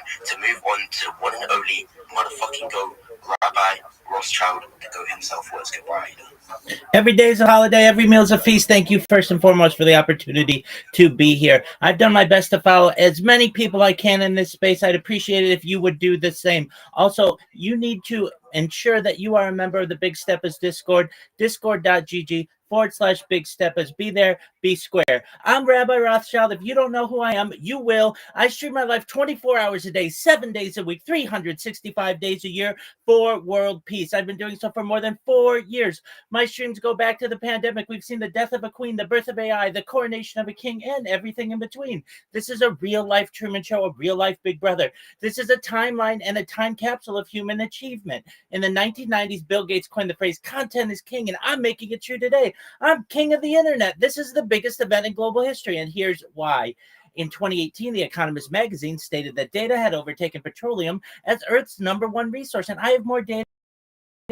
time to move on to the one and only motherfucking GOAT, Rabbi Rothschild, the GOAT himself. What's good, Brian? Every day is a holiday. Every meal is a feast. Thank you first and foremost for the opportunity to be here. I've done my best to follow as many people I can in this space. I'd appreciate it if you would do the same. Also, you need to ensure that you are a member of the Big Steppers Discord, discord.gg/Big Steppers. Be there, be square. I'm Rabbi Rothschild. If you don't know who I am, you will. I stream my life 24 hours a day, 7 days a week, 365 days a year for world peace. I've been doing so for more than 4 years. My streams go back to the pandemic. We've seen the death of a queen, the birth of AI, the coronation of a king, and everything in between. This is a real-life Truman Show, a real-life Big Brother. This is a timeline and a time capsule of human achievement. In the 1990s, Bill Gates coined the phrase, content is king, and I'm making it true today. I'm king of the internet. This is the biggest event in global history, and here's why. In 2018, The Economist magazine stated that data had overtaken petroleum as Earth's #1 resource, and I have more data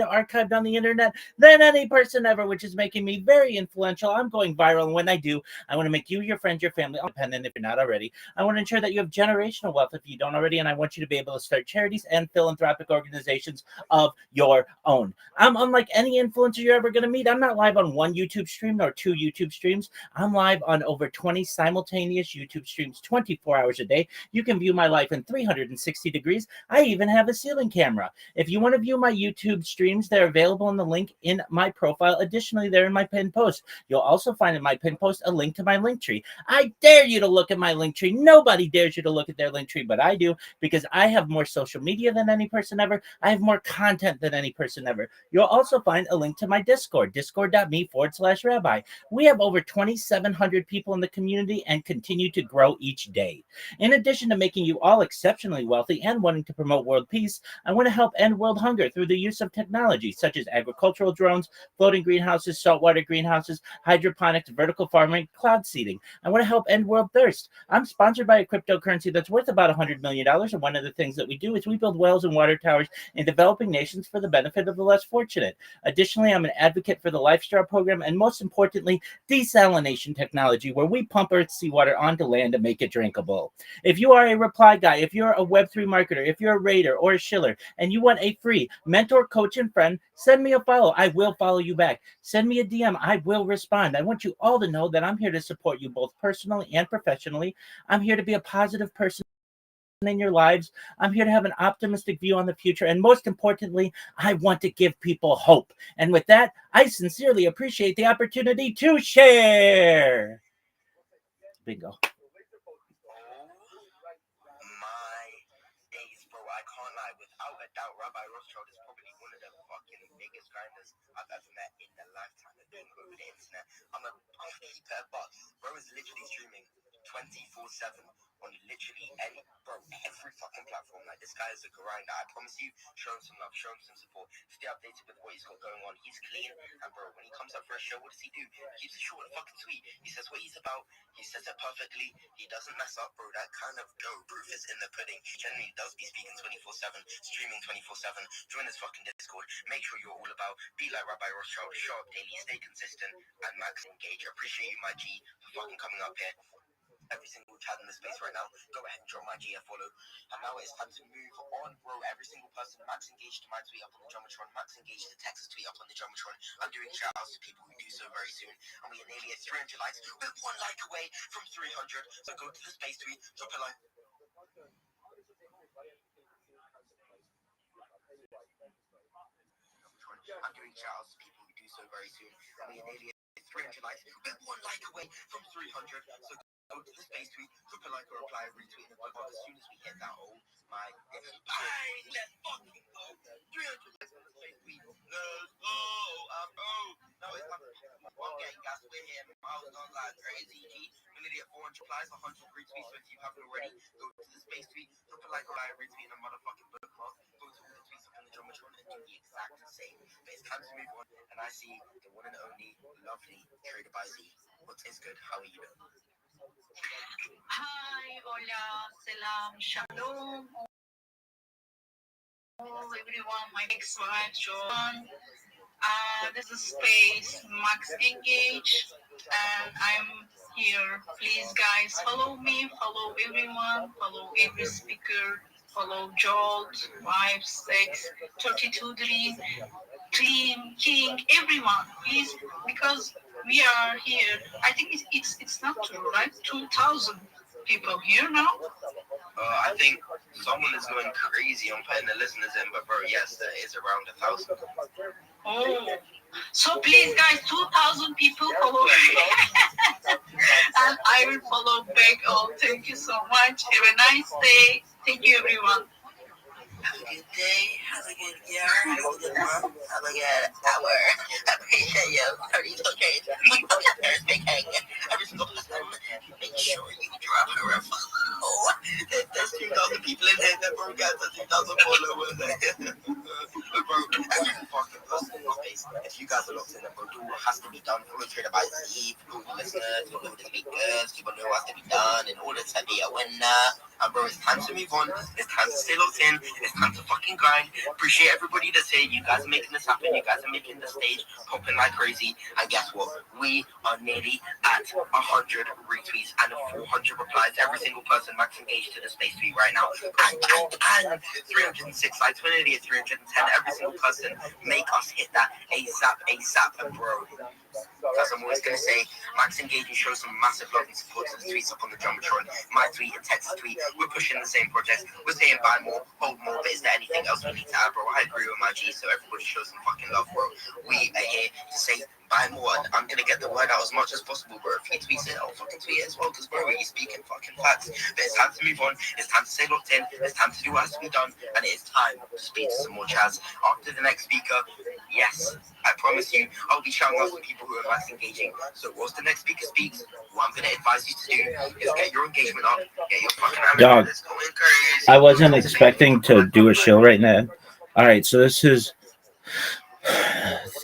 archived on the internet than any person ever, which is making me very influential. I'm going viral, and when I do, I want to make you, your friends, your family independent if you're not already. I want to ensure that you have generational wealth if you don't already, and I want you to be able to start charities and philanthropic organizations of your own. I'm unlike any influencer you're ever going to meet. I'm not live on one YouTube stream nor 2 YouTube streams. I'm live on over 20 simultaneous YouTube streams 24 hours a day. You can view my life in 360 degrees. I even have a ceiling camera. If you want to view my YouTube stream, they're available in the link in my profile. Additionally, they're in my pinned post. You'll also find in my pinned post a link to my link tree. I dare you to look at my link tree. Nobody dares you to look at their link tree, but I do, because I have more social media than any person ever. I have more content than any person ever. You'll also find a link to my Discord, discord.me/rabbi. We have over 2,700 people in the community and continue to grow each day. In addition to making you all exceptionally wealthy and wanting to promote world peace, I want to help end world hunger through the use of technology such as agricultural drones, floating greenhouses, saltwater greenhouses, hydroponics, vertical farming, cloud seeding. I want to help end world thirst. I'm sponsored by a cryptocurrency that's worth about $100 million, and one of the things that we do is we build wells and water towers in developing nations for the benefit of the less fortunate. Additionally, I'm an advocate for the LifeStar program, and most importantly, desalination technology, where we pump Earth's seawater onto land to make it drinkable. If you are a reply guy, if you're a Web3 marketer, if you're a raider or a shiller, and you want a free mentor, coach, and friend, send me a follow. I will follow you back. Send me a DM. I will respond. I want you all to know that I'm here to support you both personally and professionally. I'm here to be a positive person in your lives. I'm here to have an optimistic view on the future. And most importantly, I want to give people hope. And with that, I sincerely appreciate the opportunity to share. Bingo. I can't lie, without a doubt, Rabbi Rothschild is probably one of the fucking biggest grinders I've ever met in the lifetime of being over the internet. I'm a keep it a buck. Bro is literally streaming 24/7 on literally every fucking platform. Like, this guy is a grinder. I promise you, show him some love, show him some support. Stay updated with what he's got going on. He's clean, and bro, when he comes up for a show, what does he do? He keeps it short and fucking sweet. He says what he's about. He says it perfectly. He doesn't mess up, bro. That kind of proof is in the pudding. He generally does be speaking 24/7, streaming 24/7. Join this fucking Discord. Make sure you're all about. Be like Rabbi Rothschild. Show up daily. Stay consistent. And max engage. Appreciate you, my G, for fucking coming up here. Every single chat in the space right now, go ahead and drop my G a follow. And now it's time to move on, bro. Every single person, max engaged to my tweet up on the Drummatron, max engaged to Texas tweet up on the Drummatron. I'm doing shout outs to people who do so very soon. And we are nearly at 300 likes. We're 1 like away from 300. So go to the space tweet, drop a like. I'm doing shout outs to people who do so very soon. And we are nearly at 300 likes. We're 1 like away from 300. So go to the space tweet, drop a like or reply, retweet, and as soon as we hit that, oh my, it's bang! Let's fucking go! 300 likes on the space tweet. Let's go! Now it's time to I'm getting gas. We're here. Milestones like crazy. G. We're nearly at 400 replies, 100 retweets. So if you haven't already, go to the space tweet, drop a like or retweet, and a motherfucking bookmark. Go to all the tweets up on the Drummatron and do the exact same. But it's time to move on, and I see the one and only lovely Trader by Z. What is good? How are you doing? Hi, hola, salam, shalom, all everyone, my big swag, John. This is Space Max Engage, and I'm here. Please, guys, follow me, follow everyone, follow every speaker. follow Jolt, Wife, Sex, 32 Dream, Clean, King, everyone, please, because we are here. I think it's not true, right? 2,000 people here now. I think someone is going crazy on putting the listeners in, but bro, yes, there is around 1,000. Oh, so please, guys, 2,000 people follow me, and I will follow back. Oh, thank you so much. Have a nice day. Thank you, everyone. Have a good day. Have a good year. Have a good month. Have a good hour. I appreciate you. 32K. There's big hang. Every single person, make sure you drop her a follow. There's 2,000 people in here that bro got the 2,000 followers. Bro, every fucking person in this space, if you guys are locked in, bro, do what has to be done. Follow Trader by Z, follow the listeners, follow the speakers, people know what has to be done in order to be a winner. And bro, it's time to move on. It's time to stay locked in. It's time to fucking grind. Appreciate everybody that's here. You guys are making this happen. You guys are making the stage popping like crazy. And guess what? We are nearly at 100 retweets and 400 replies. Every single person max engaged to the space tweet right now. And 306 likes. We're nearly at 310. Every single person make us hit that ASAP, ASAP. And bro, as I'm always going to say, max engagement shows some massive love and support to the tweets up on the Jumbotron. My tweet and Tex's tweet, we're pushing the same projects. We're saying buy more, hold more, but is there anything else we need to add, bro? I agree with my G, so everybody show some fucking love, bro. We are here to say buy more, and I'm going to get the word out as much as possible, bro. If he tweets it, I'll fucking tweet it as well, because, bro, he's speaking fucking facts. But it's time to move on. It's time to stay locked in. It's time to do what has to be done, and it is time to speak to some more Chaz. After the next speaker, yes, I promise you, I'll be shouting out some people who are mass engaging. So once the next speaker speaks, what I'm going to advise you to do is get your engagement up, get your fucking Dog, amateurs going crazy. I wasn't expecting to do a show right now. All right, so this is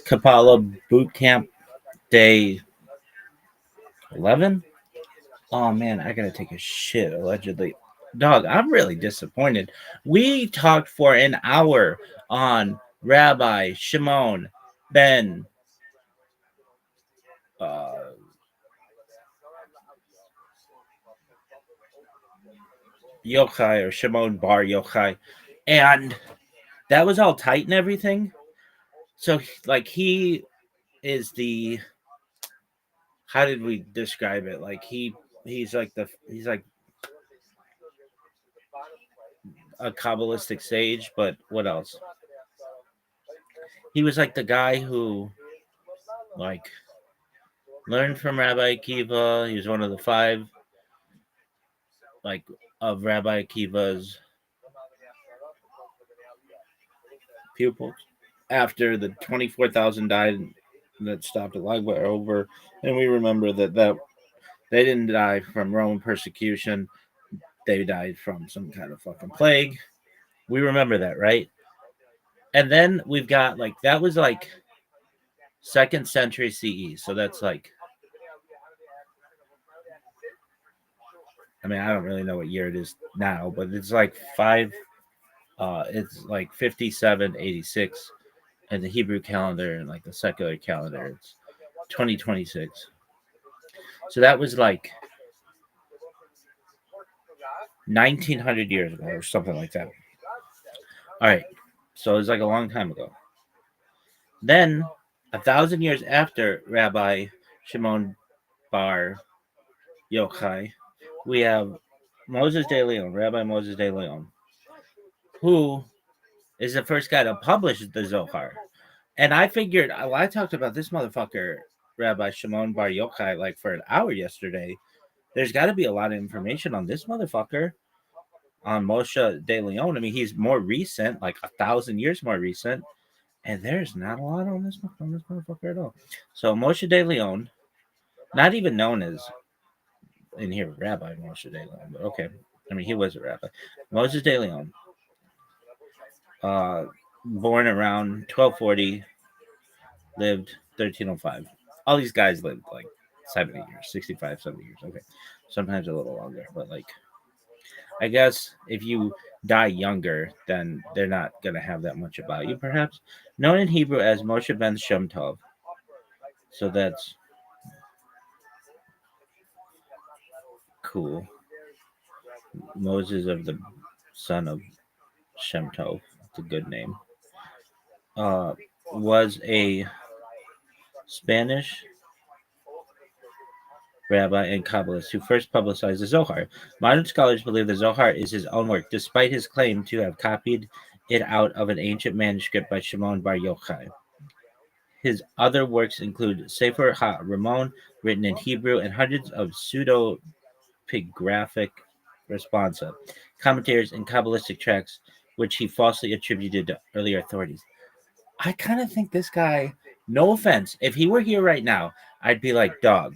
Kapala Boot Camp Day 11. Oh man, I gotta take a shit allegedly. Dog, I'm really disappointed. We talked for an hour on Rabbi Shimon Ben uh, Yochai or Shimon Bar Yochai, and that was all tight and everything. So like he is the, how did we describe it? Like he's like a Kabbalistic sage, but what else? He was like the guy who like learned from Rabbi Akiva. He was one of the five like of Rabbi Akiva's pupils. After the 24,000 died that stopped Alagba over, and we remember that they didn't die from Roman persecution. They died from some kind of fucking plague. We remember that, right? And then we've got like that was like 2nd century CE. So that's like, I mean, I don't really know what year it is now, but it's like it's like 5786 in the Hebrew calendar, and like the secular calendar, it's 2026. So that was like 1900 years ago or something like that. All right. So it was like a long time ago. Then, 1,000 years after Rabbi Shimon Bar Yochai, we have Moses de Leon, Rabbi Moses de Leon, who is the first guy to publish the Zohar. And I figured, well, I talked about this motherfucker, Rabbi Shimon Bar Yochai, like for an hour yesterday. There's got to be a lot of information on this motherfucker, on Moshe de Leon. I mean, he's more recent, like 1,000 years more recent, and there's not a lot on this motherfucker at all. So Moshe de Leon, not even known as in here Rabbi Moshe de Leon, but okay. I mean, he was a rabbi. Moses de Leon, born around 1240, lived 1305. All these guys lived like 70 years, 65, 70 years. Okay. Sometimes a little longer, but like, I guess if you die younger, then they're not going to have that much about you, perhaps. Known in Hebrew as Moshe ben Shem Tov. So that's cool. Moses of the son of Shem Tov, it's a good name, uh, was a Spanish rabbi and Kabbalist who first publicized the Zohar. Modern scholars believe the Zohar is his own work, despite his claim to have copied it out of an ancient manuscript by Shimon Bar Yochai. His other works include Sefer HaRamon, written in Hebrew, and hundreds of pseudepigraphic responsa, commentaries, and Kabbalistic tracts, which he falsely attributed to earlier authorities. I kind of think this guy, no offense, if he were here right now, I'd be like, dog,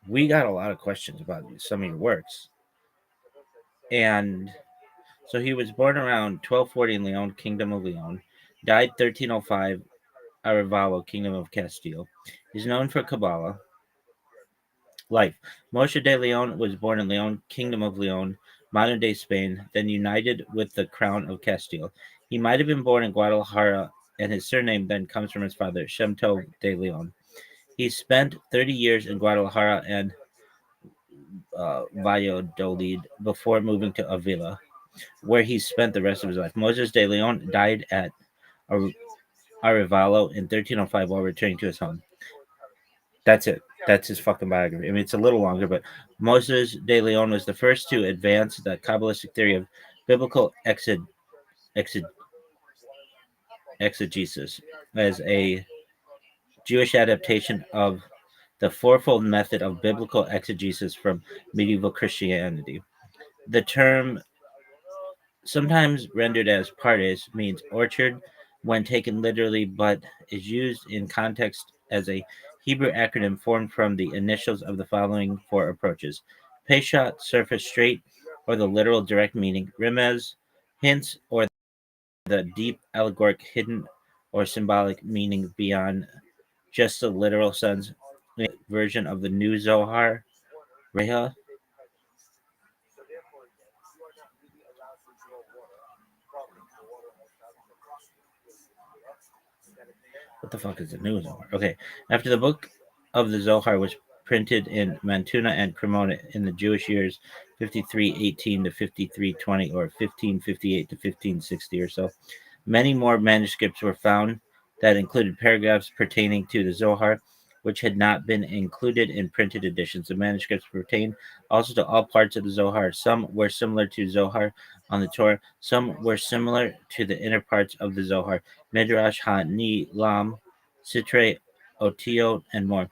we got a lot of questions about some of your works. And so he was born around 1240 in Leon, Kingdom of Leon, died 1305, Arevalo, Kingdom of Castile. He's known for Kabbalah. Life. Moshe de Leon was born in Leon, Kingdom of Leon, modern day Spain, then united with the Crown of Castile. He might have been born in Guadalajara, and his surname then comes from his father, Shemto de Leon. He spent 30 years in Guadalajara and Valladolid before moving to Avila, where he spent the rest of his life. Moses de Leon died at Arevalo in 1305 while returning to his home. That's it. That's his fucking biography. I mean, it's a little longer, but Moses de Leon was the first to advance the Kabbalistic theory of biblical exeg- exegesis as a Jewish adaptation of the fourfold method of biblical exegesis from medieval Christianity. The term, sometimes rendered as pardes, means orchard when taken literally, but is used in context as a Hebrew acronym formed from the initials of the following four approaches: Peshat, surface straight, or the literal direct meaning; Remez, hints, or the deep allegoric hidden or symbolic meaning beyond just the literal sense; version of the new Zohar; Reha. What the fuck is the new Zohar? Okay. After the book of the Zohar was printed in Mantuna and Cremona in the Jewish years 5318 to 5320 or 1558 to 1560 or so, many more manuscripts were found that included paragraphs pertaining to the Zohar, which had not been included in printed editions. The manuscripts pertained also to all parts of the Zohar. Some were similar to Zohar on the Torah, some were similar to the inner parts of the Zohar, Midrash Ha-Nilam, Sitre, Otio, and more,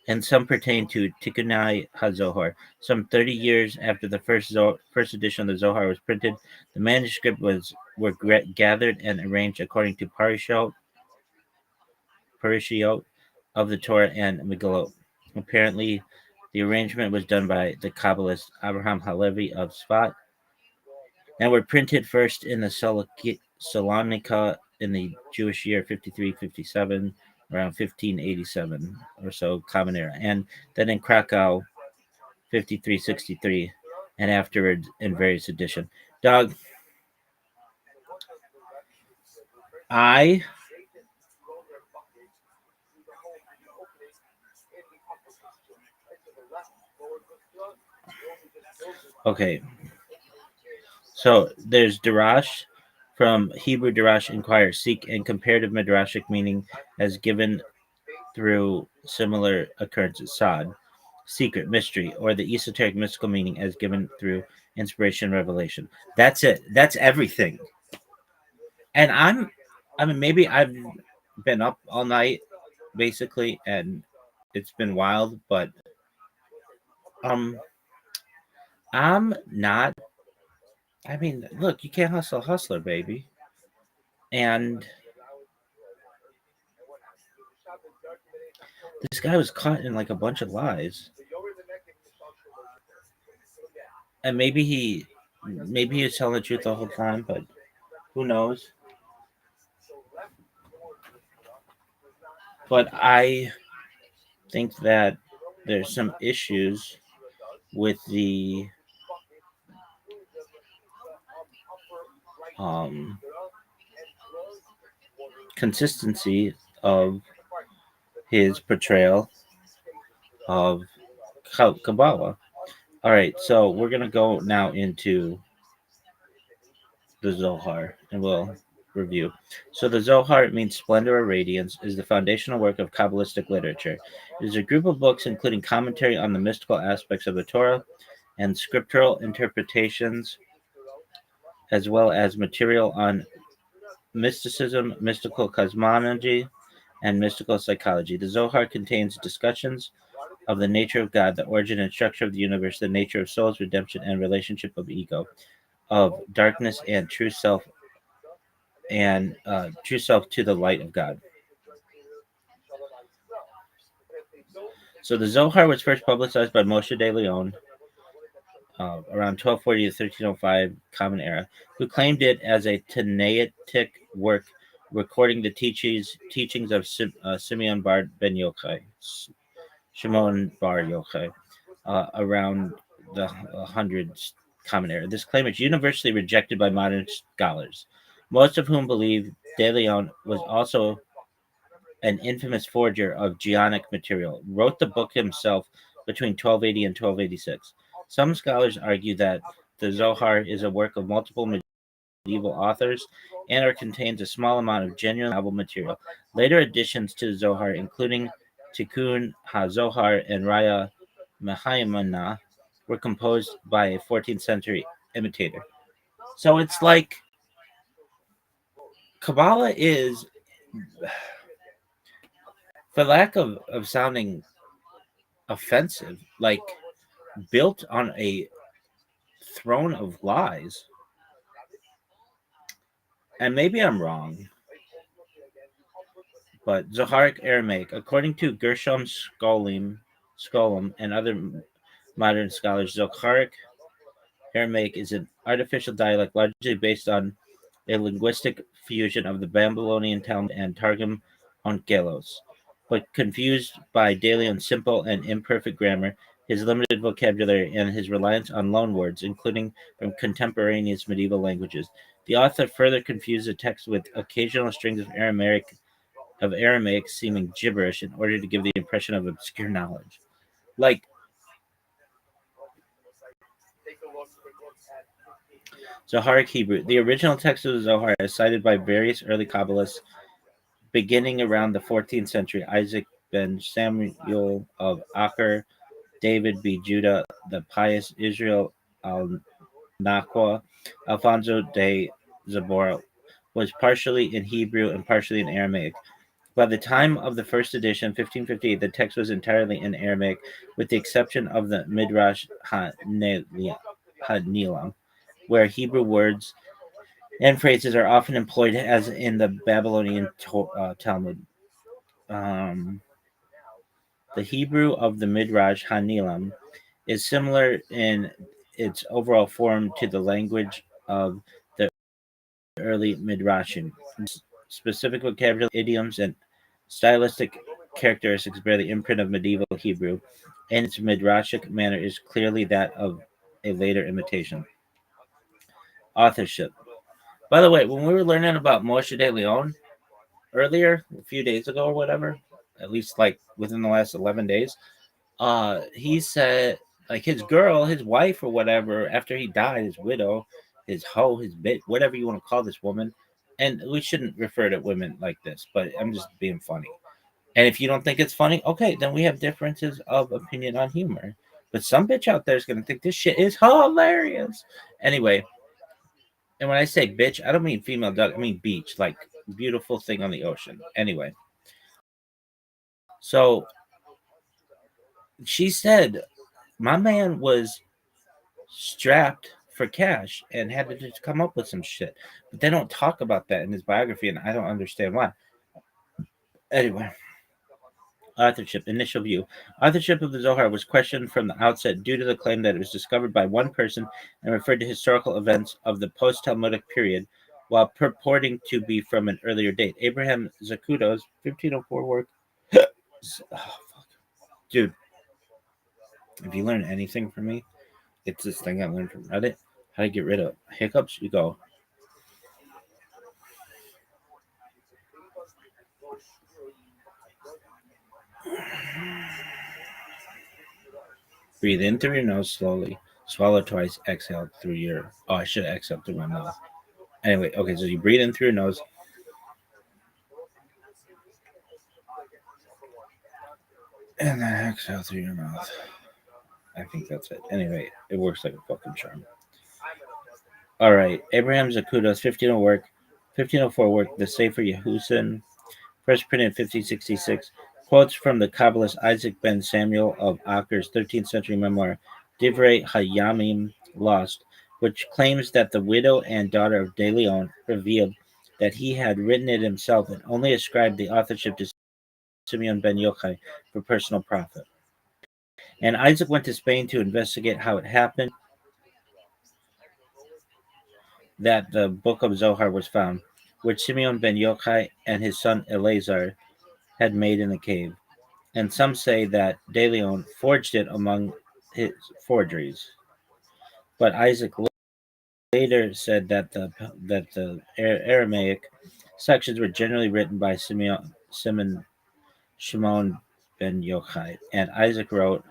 and some pertain to Tikkunai HaZohar. Some 30 years after the first edition of the Zohar was printed, the manuscript were gathered and arranged according to Parishiot of the Torah and Megillot. Apparently, the arrangement was done by the Kabbalist Abraham Halevi of Sfat, and were printed first in the Salonika in the Jewish year 5357, around 1587 or so, Common Era, and then in Krakow 5363, and afterwards in various editions. Dog, I okay. So there's Darash from Hebrew Darash Inquire, seek and comparative midrashic meaning as given through similar occurrences. Sod, secret, mystery, or the esoteric mystical meaning as given through inspiration, revelation. That's it. That's everything. And I mean, maybe I've been up all night basically, and it's been wild, but um, I'm not. I mean, look, you can't hustle a hustler, baby. And this guy was caught in like a bunch of lies, and maybe he was telling the truth the whole time, but who knows? But I think that there's some issues with the um, consistency of his portrayal of Kabbalah. All right, so we're gonna go now into the Zohar, and we'll review. So the Zohar means splendor or radiance, is the foundational work of Kabbalistic literature. It is a group of books including commentary on the mystical aspects of the Torah and scriptural interpretations, as well as material on mysticism, mystical cosmology, and mystical psychology. The Zohar contains discussions of the nature of God, the origin and structure of the universe, the nature of souls, redemption, and relationship of ego, of darkness and true self to the light of God. So the Zohar was first publicized by Moshe de Leon around 1240 to 1305 Common Era, who claimed it as a Tanaitic work recording the teachings of Simeon Bar Ben Yochai, Shimon Bar Yochai, around the hundreds Common Era. This claim is universally rejected by modern scholars, most of whom believe De Leon was also an infamous forger of Geonic material, wrote the book himself between 1280 and 1286. Some scholars argue that the Zohar is a work of multiple medieval authors and or contains a small amount of genuine novel material. Later additions to the Zohar, including Tikkun HaZohar and Raya Mehaimana, were composed by a 14th century imitator. So it's like Kabbalah is, for lack of sounding offensive, like built on a throne of lies. And maybe I'm wrong, but Zoharic Aramaic, according to Gershom Scholem and other modern scholars, Zoharic Aramaic is an artificial dialect largely based on a linguistic fusion of the Babylonian Talmud and Targum Onkelos, but confused by De Leon's simple and imperfect grammar, his limited vocabulary, and his reliance on loanwords, including from contemporaneous medieval languages. The author further confused the text with occasional strings of Aramaic seeming gibberish in order to give the impression of obscure knowledge. Like Zoharic Hebrew. The original text of the Zohar is cited by various early Kabbalists beginning around the 14th century. Isaac ben Samuel of Acre, David B. Judah, the pious Israel al Naqwa, Alfonso de Zabora, was partially in Hebrew and partially in Aramaic. By the time of the first edition, 1558, the text was entirely in Aramaic, with the exception of the Midrash HaNelam, where Hebrew words and phrases are often employed as in the Babylonian Talmud. The Hebrew of the Midrash HaNelam is similar in its overall form to the language of the early Midrashim. Specific vocabulary, idioms, and stylistic characteristics bear the imprint of medieval Hebrew, and its midrashic manner is clearly that of a later imitation. Authorship. By the way, when we were learning about Moshe de Leon earlier, a few days ago or whatever, at least like within the last 11 days, he said like his girl, his wife or whatever, after he died, his widow, his hoe, his bit, whatever you want to call this woman, and we shouldn't refer to women like this, but I'm just being funny. And if you don't think it's funny, okay, then we have differences of opinion on humor. But some bitch out there is gonna think this shit is hilarious. Anyway, and when I say bitch, I don't mean female duck, I mean beach, like beautiful thing on the ocean. Anyway, so she said my man was strapped for cash and had to just come up with some shit. But they don't talk about that in his biography, and I don't understand why. Anyway, authorship, initial view. Authorship of the Zohar was questioned from the outset due to the claim that it was discovered by one person and referred to historical events of the post-Talmudic period, while purporting to be from an earlier date. Abraham Zacuto's 1504 work. Oh, fuck. Dude, if you learn anything from me, it's this thing I learned from Reddit. How to get rid of hiccups. You go. Breathe in through your nose slowly. Swallow twice. Exhale through your. Oh, I should exhale through my mouth. Anyway, okay, so you breathe in through your nose. And then exhale through your mouth. I think that's it. Anyway, it works like a fucking charm. All right, Abraham Zakudos, 1504 work, The Sefer Yehusin, first printed in 1566. Quotes from the Kabbalist Isaac ben Samuel of Acker's 13th century memoir, Divrei Hayamim Lost, which claims that the widow and daughter of De Leon revealed that he had written it himself and only ascribed the authorship to Simeon ben Yochai for personal profit. And Isaac went to Spain to investigate how it happened that the book of Zohar was found, which Simeon ben Yochai and his son Eleazar had made in the cave. And some say that De Leon forged it among his forgeries. But Isaac later said that the Aramaic sections were generally written by Shimon ben Yochai. And Isaac wrote,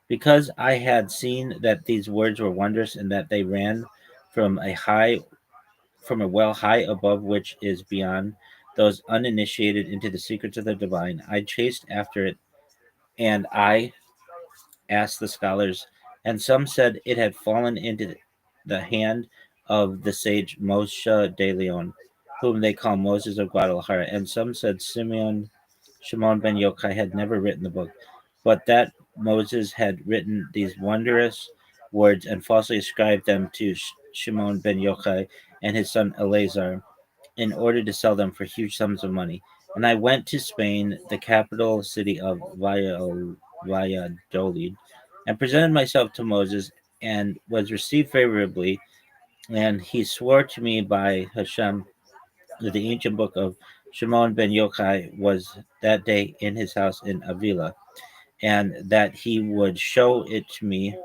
"Because I had seen that these words were wondrous and that they ran from a well high above which is beyond those uninitiated into the secrets of the divine, I chased after it, and I asked the scholars, and some said it had fallen into the hand of the sage Moshe de Leon, whom they call Moses of Guadalajara, and some said Shimon ben Yochai had never written the book, but that Moses had written these wondrous words and falsely ascribed them to Shimon ben Yochai and his son Eleazar in order to sell them for huge sums of money. And I went to Spain, the capital city of Valladolid, and presented myself to Moses and was received favorably. And he swore to me by Hashem that the ancient book of Shimon ben Yochai was that day in his house in Avila, and that he would show it to me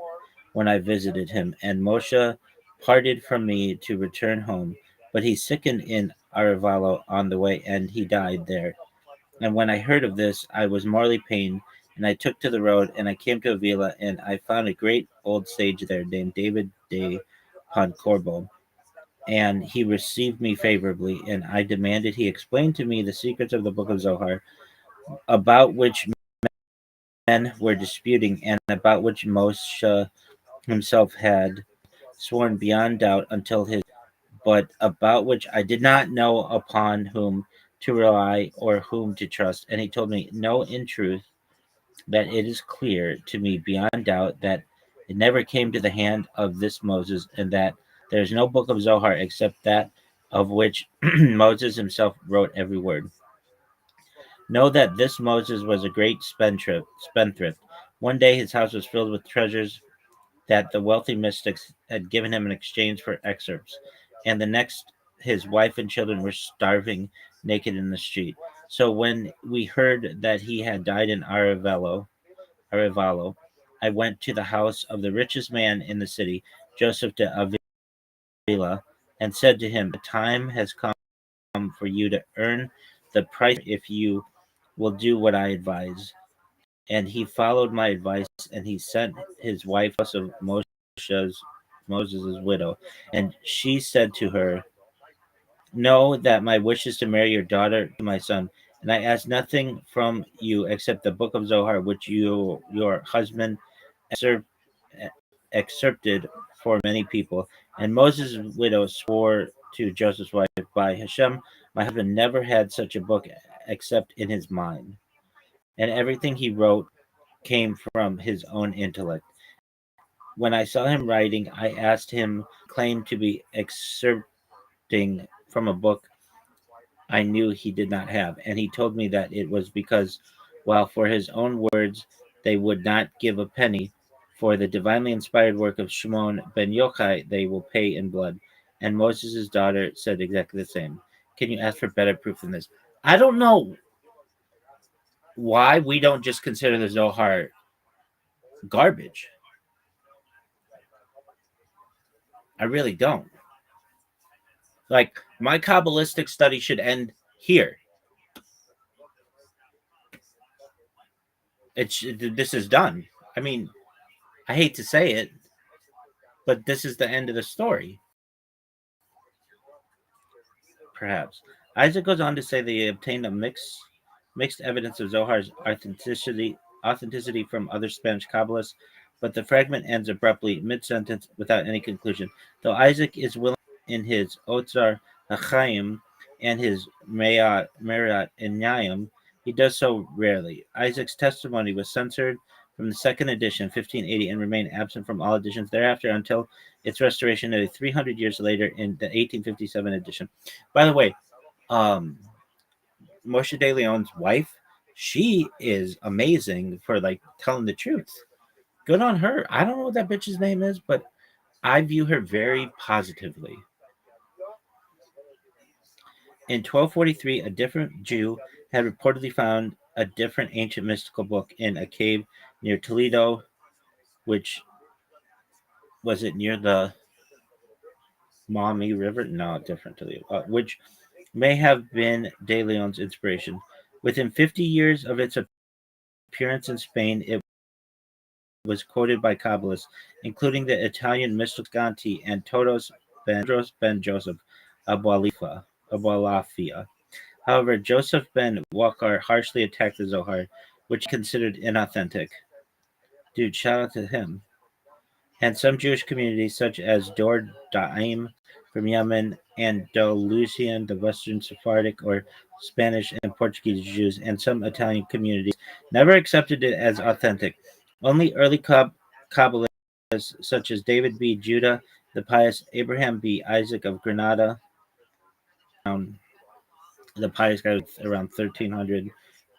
when I visited him. And Moshe parted from me to return home, but he sickened in Aravalo on the way, and he died there. And when I heard of this, I was mortally pained, and I took to the road, and I came to Avila, and I found a great old sage there named David de Poncorbo, and he received me favorably, and I demanded he explain to me the secrets of the book of Zohar, about which men were disputing, and about which Moshe himself had sworn beyond doubt until his, but about which I did not know upon whom to rely or whom to trust. And he told me, "No, in truth, that it is clear to me beyond doubt that it never came to the hand of this Moses, and that there is no book of Zohar except that of which Moses himself wrote every word. Know that this Moses was a great spendthrift. One day his house was filled with treasures that the wealthy mystics had given him in exchange for excerpts, and the next his wife and children were starving naked in the street. So when we heard that he had died in Arevalo, I went to the house of the richest man in the city, Joseph de Avila, and said to him, "The time has come for you to earn the price if you will do what I advise." And he followed my advice, and he sent his wife of Moses' widow, and she said to her, "Know that my wish is to marry your daughter to my son, and I ask nothing from you except the book of Zohar, which your husband excerpt, excerpted for many people." And Moses' widow swore to Joseph's wife, "By Hashem, my husband never had such a book except in his mind, and everything he wrote came from his own intellect. When I saw him writing, I asked him, claimed to be excerpting from a book I knew he did not have, and he told me that it was because, while for his own words they would not give a penny, for the divinely inspired work of Shimon ben Yochai they will pay in blood." And Moses' daughter said exactly the same. Can you ask for better proof than this? I don't know why we don't just consider the Zohar garbage. I really don't. Like, my Kabbalistic study should end here. This is done. I mean, I hate to say it, but this is the end of the story. Perhaps. Isaac goes on to say that he obtained a mixed evidence of Zohar's authenticity from other Spanish Kabbalists, but the fragment ends abruptly, mid sentence, without any conclusion. Though Isaac is willing in his Otzar Hachaim and his Merat Inyayim, he does so rarely. Isaac's testimony was censored from the second edition, 1580, and remained absent from all editions thereafter until its restoration nearly 300 years later in the 1857 edition. By the way, um, Moshe De Leon's wife, she is amazing for like telling the truth. Good on her. I don't know what that bitch's name is, but I view her very positively. In 1243, a different Jew had reportedly found a different ancient mystical book in a cave near Toledo, which was it near the Maumee River? No, different Toledo, which may have been De Leon's inspiration. Within 50 years of its appearance in Spain, it was quoted by Kabbalists, including the Italian mystical Scanti and Todos ben Joseph Abualafia. However, Joseph ben Wakar harshly attacked the Zohar, which he considered inauthentic. Dude, shout out to him. And some Jewish communities, such as Dor Da'im from Yemen and Andalusian, the Western Sephardic or Spanish and Portuguese Jews, and some Italian communities, never accepted it as authentic. Only early Kabbalists, such as David B. Judah, the pious Abraham B. Isaac of Granada, the pious guy was around 1300,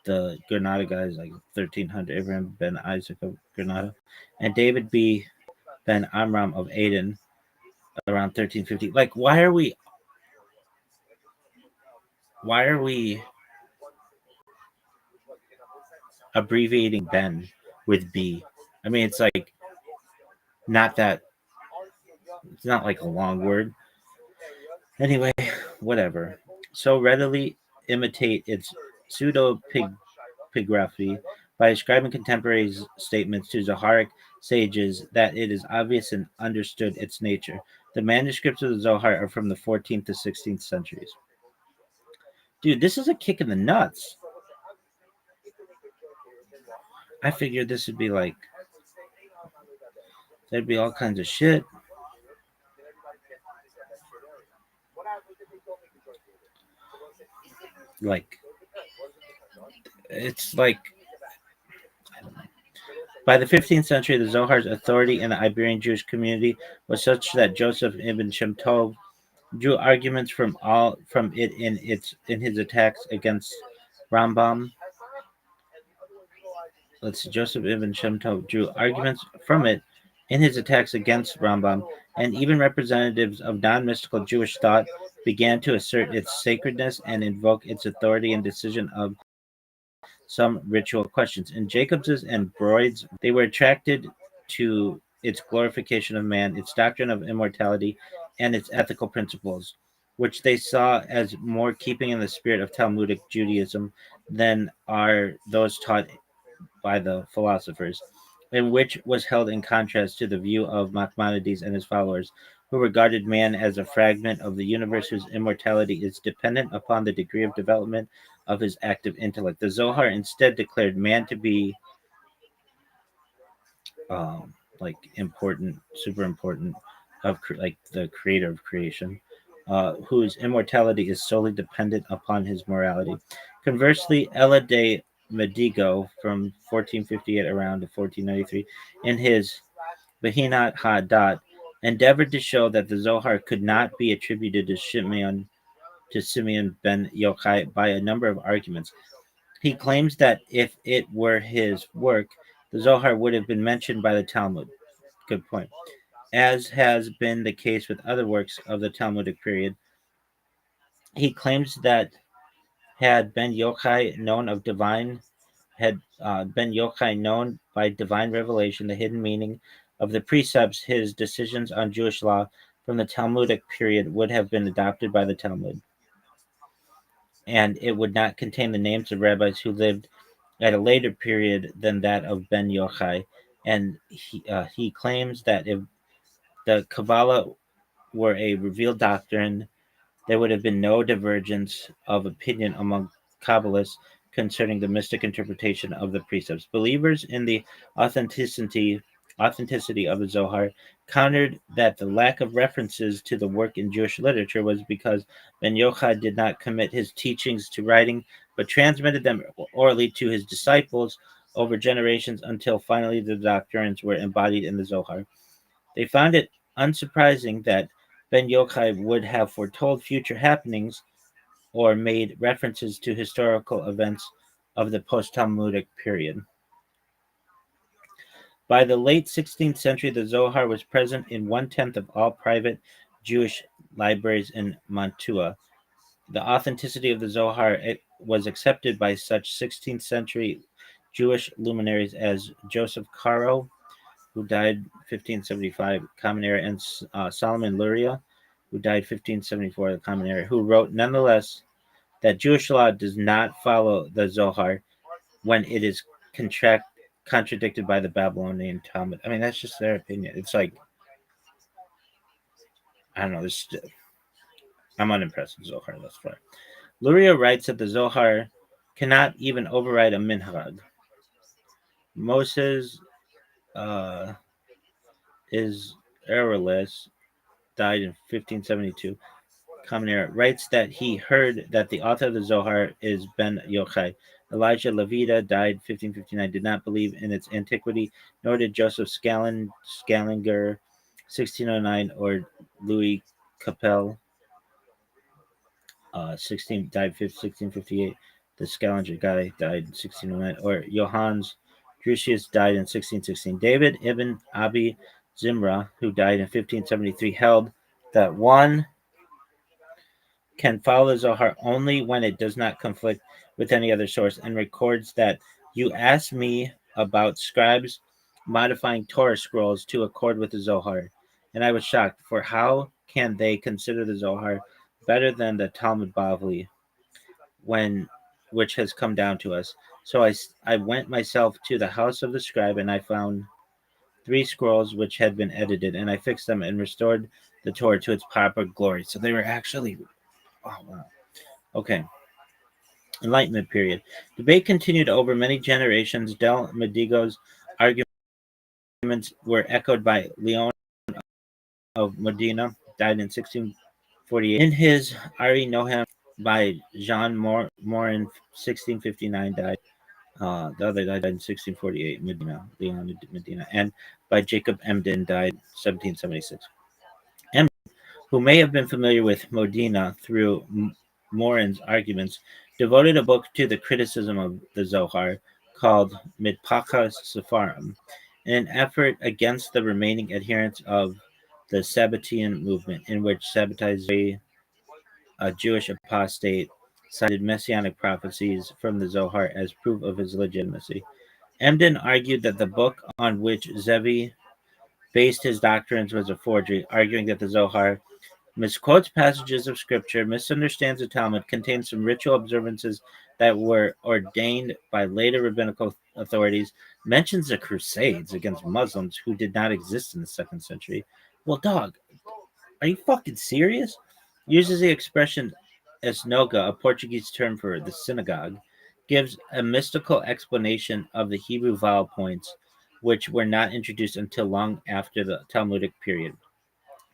the Granada guy is like 1300, Abraham ben Isaac of Granada, and David B. ben Amram of Aden around 1350. Like, why are we abbreviating Ben with B? I mean, it's like not that, it's not like a long word. Anyway, whatever. So readily imitate its pseudo pigraphy by ascribing contemporary statements to Zoharic sages that it is obvious and understood its nature. The manuscripts of the Zohar are from the 14th to 16th centuries. Dude, this is a kick in the nuts. I figured this would be like, there'd be all kinds of shit. Like, it's like, I don't know. By the 15th century, the Zohar's authority in the Iberian Jewish community was such that Joseph ibn Shem Tov drew arguments from it in his attacks against Rambam. Let's see, Joseph ibn Shem Tov drew arguments from it in his attacks against Rambam, and even representatives of non-mystical Jewish thought began to assert its sacredness and invoke its authority in decision of some ritual questions. In Jacobs's and Broid's, they were attracted to its glorification of man, its doctrine of immortality, and its ethical principles, which they saw as more keeping in the spirit of Talmudic Judaism than are those taught by the philosophers, and which was held in contrast to the view of Maimonides and his followers, who regarded man as a fragment of the universe whose immortality is dependent upon the degree of development of his active intellect. The Zohar instead declared man to be like important, super important, like the creator of creation, whose immortality is solely dependent upon his morality. Conversely, Ella de Medigo from 1458 around to 1493, in his Behinat Ha-Dat, endeavored to show that the Zohar could not be attributed to Simeon ben Yochai by a number of arguments. He claims that if it were his work, the Zohar would have been mentioned by the Talmud. Good point. As has been the case with other works of the Talmudic period, he claims that had Ben Yochai known by divine revelation the hidden meaning of the precepts, his decisions on Jewish law from the Talmudic period would have been adopted by the Talmud, and it would not contain the names of rabbis who lived at a later period than that of Ben Yochai. And he claims that if the Kabbalah were a revealed doctrine, there would have been no divergence of opinion among Kabbalists concerning the mystic interpretation of the precepts. Believers in the authenticity authenticity of the Zohar countered that the lack of references to the work in Jewish literature was because Ben Yochai did not commit his teachings to writing, but transmitted them orally to his disciples over generations until finally the doctrines were embodied in the Zohar. They found it unsurprising that Ben Yochai would have foretold future happenings or made references to historical events of the post Talmudic period. By the late 16th century, the Zohar was present in 1/10 of all private Jewish libraries in Mantua. The authenticity of the Zohar was accepted by such 16th century Jewish luminaries as Joseph Caro, who died 1575, Common Era, and Solomon Luria, who died 1574, the Common Era, who wrote nonetheless that Jewish law does not follow the Zohar when it is contradicted by the Babylonian Talmud. I mean, that's just their opinion. It's like, I don't know. I'm unimpressed with Zohar thus far. Luria writes that the Zohar cannot even override a minhag. Moses uh, is errorless, died in 1572. Common Era writes that he heard that the author of the Zohar is Ben Yochai. Elijah Levita died 1559, did not believe in its antiquity, nor did Joseph Scaliger 1609 or Louis Capel 1658. The Scaliger guy died in 1609, or Johannes Drusius died in 1616. David ibn Abi Zimra, who died in 1573, held that one can follow the Zohar only when it does not conflict with any other source, and records that you asked me about scribes modifying Torah scrolls to accord with the Zohar, and I was shocked, for how can they consider the Zohar better than the Talmud Bavli, when which has come down to us? So I went myself to the house of the scribe, and I found three scrolls which had been edited, and I fixed them and restored the Torah to its proper glory. So they were actually, oh wow. Okay. Enlightenment period. Debate continued over many generations. Del Medigo's arguments were echoed by Leon of Modena, died in 1648. In his Ari Noam by Jean Morin, 1659, died. The other died in 1648, Medina, Leon of Medina, and by Jacob Emden, died 1776. Who may have been familiar with Modena through Morin's arguments, devoted a book to the criticism of the Zohar called Mitpachas Sepharim, in an effort against the remaining adherents of the Sabbatean movement, in which Sabbatai, a Jewish apostate, cited messianic prophecies from the Zohar as proof of his legitimacy. Emden argued that the book on which Zevi based his doctrines was a forgery, arguing that the Zohar misquotes passages of scripture, misunderstands the Talmud, contains some ritual observances that were ordained by later rabbinical authorities, mentions the Crusades against Muslims who did not exist in the second century. Well, dog, are you fucking serious? Uses the expression esnoga, a Portuguese term for the synagogue, gives a mystical explanation of the Hebrew vowel points, which were not introduced until long after the Talmudic period.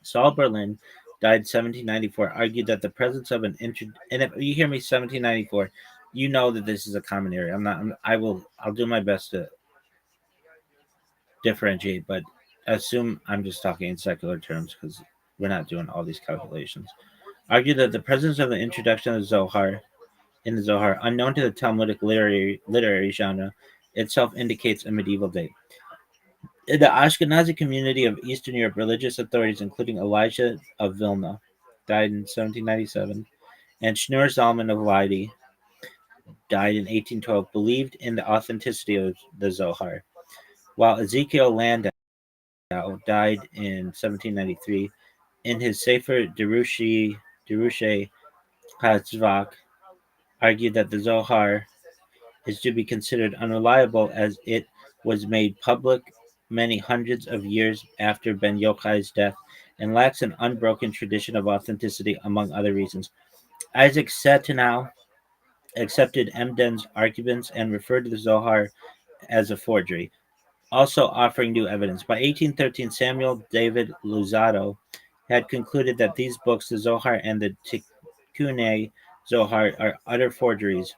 Saul Berlin died 1794, argued that the presence of and if you hear me 1794, you know that this is a common area. I'll do my best to differentiate, but assume I'm just talking in secular terms because we're not doing all these calculations. Argued that the presence of the introduction of the Zohar in the Zohar, unknown to the Talmudic literary genre, itself indicates a medieval date. In the Ashkenazi community of Eastern Europe, religious authorities, including Elijah of Vilna, died in 1797, and Schneur Zalman of Leyde, died in 1812, believed in the authenticity of the Zohar, while Ezekiel Landau died in 1793. In his Sefer Derushe HaTzvak, argued that the Zohar is to be considered unreliable as it was made public many hundreds of years after Ben Yochai's death and lacks an unbroken tradition of authenticity, among other reasons. Isaac Satanow accepted Emden's arguments and referred to the Zohar as a forgery, also offering new evidence. By 1813, Samuel David Luzzatto had concluded that these books, the Zohar and the Tikkunei Zohar, are utter forgeries,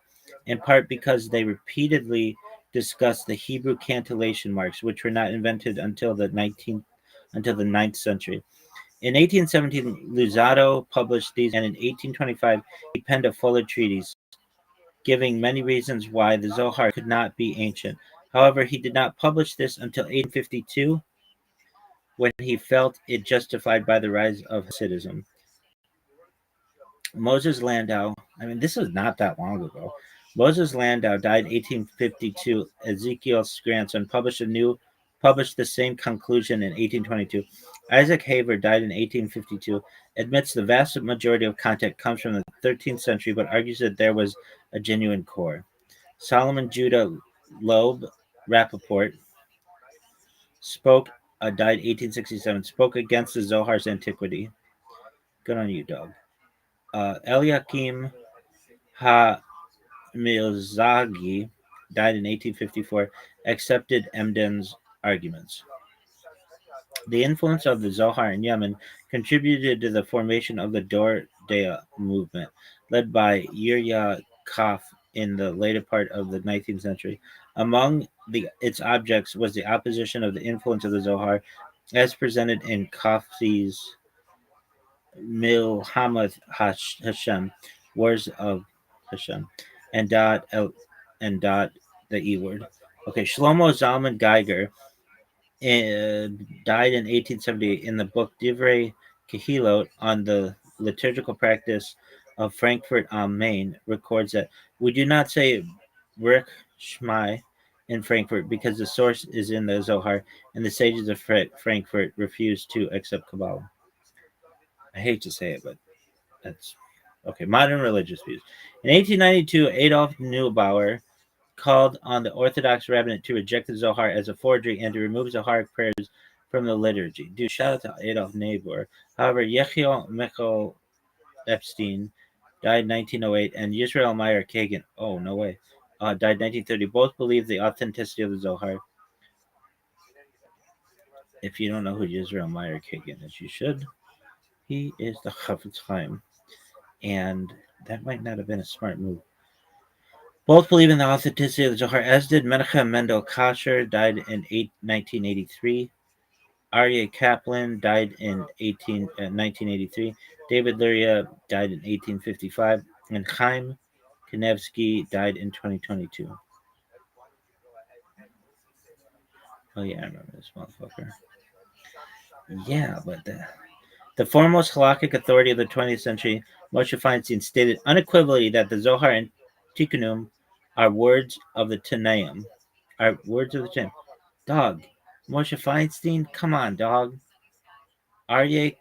in part because they repeatedly discuss the Hebrew cantillation marks, which were not invented until the ninth century. In 1817, Luzzatto published these, and in 1825, he penned a fuller treatise, giving many reasons why the Zohar could not be ancient. However, he did not publish this until 1852, when he felt it justified by the rise of Hasidism. Moses Landau, I mean, this is not that long ago. Moses Landau died in 1852. Ezekiel's grandson published the same conclusion in 1822. Isaac Haver died in 1852. Admits the vast majority of content comes from the 13th century, but argues that there was a genuine core. Solomon Judah Loeb Rappaport died 1867. Spoke against the Zohar's antiquity. Good on you, dog. Eliakim Ha-Milzagi died in 1854, accepted Emden's arguments. The influence of the Zohar in Yemen contributed to the formation of the Dor Dea movement, led by Yirya Kaf in the later part of the 19th century. Among its objects was the opposition of the influence of the Zohar, as presented in Kaf's Milhamad Hashem, Wars of Hashem, and dot the E word. Okay, Shlomo Zalman Geiger died in 1878 in the book Divrei Kehilot on the liturgical practice of Frankfurt am Main records that we do not say Rich Shmai in Frankfurt because the source is in the Zohar, and the sages of Frankfurt refused to accept Kabbalah. I hate to say it, but that's okay. Modern religious views. In 1892, Adolf Neubauer called on the Orthodox rabbinate to reject the Zohar as a forgery and to remove Zoharic prayers from the liturgy. Dude, shout out to Adolf Neubauer. However, Yechiel Michael Epstein died in 1908, and Yisrael Meyer Kagan, oh, no way, died in 1930. Both believe the authenticity of the Zohar. If you don't know who Yisrael Meyer Kagan is, you should. He is the Chafetz Chaim, and that might not have been a smart move. Both believe in the authenticity of the Zohar, as did Menachem Mendel Kasher, died in 1983. Aryeh Kaplan died in 1983. David Luria died in 1855. And Chaim Kanevsky died in 2022. Oh, yeah, I remember this motherfucker. Yeah, but the foremost halakhic authority of the 20th century, Moshe Feinstein, stated unequivocally that the Zohar and Tikkunim are words of the Tanaim. Are words of the Tanaim. Dog. Moshe Feinstein? Come on, dog. Aryeh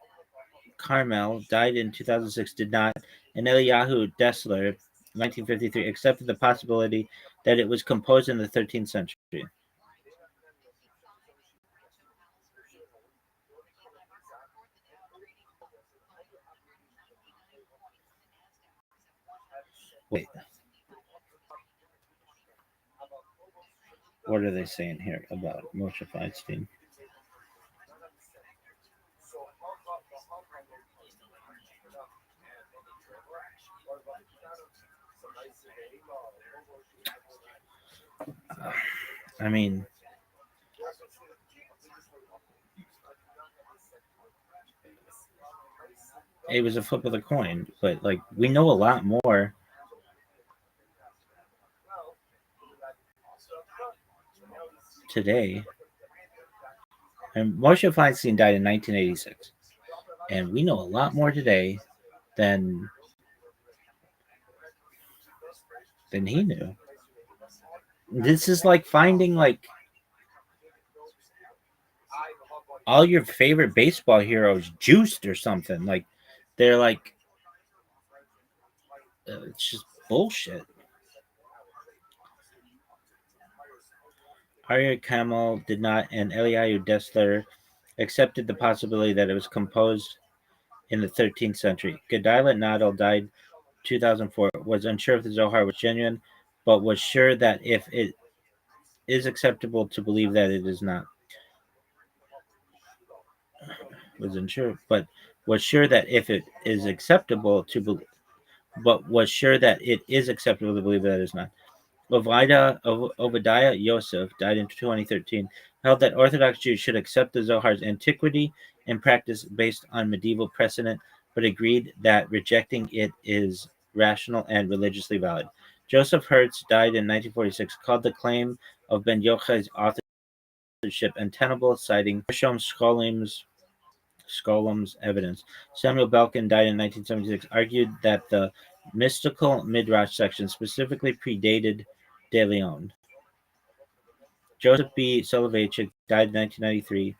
Carmel died in 2006, did not, and Eliyahu Dessler, 1953, accepted the possibility that it was composed in the 13th century. Wait. What are they saying here about Moshe Feinstein? I mean, it was a flip of the coin, but like we know a lot more today. And Moshe Feinstein died in 1986, and we know a lot more today than he knew. This is like finding like all your favorite baseball heroes juiced or something. Like they're like it's just bullshit. Arya Kamel did not, and Eliyahu Dessler accepted the possibility that it was composed in the 13th century. Gedaliah Nadal died 2004, was unsure if the Zohar was genuine, but was sure that if it is acceptable to believe that it is not. Was unsure, but was sure that if it is acceptable to believe, but was sure that it is acceptable to believe that it is not. Obadiah Yosef died in 2013, held that Orthodox Jews should accept the Zohar's antiquity and practice based on medieval precedent, but agreed that rejecting it is rational and religiously valid. Joseph Hertz died in 1946, called the claim of Ben Yochai's authorship untenable, citing Gershom Scholom's evidence. Samuel Belkin died in 1976, argued that the mystical Midrash section specifically predated De Leon. Joseph B. Soloveitchik died in 1993,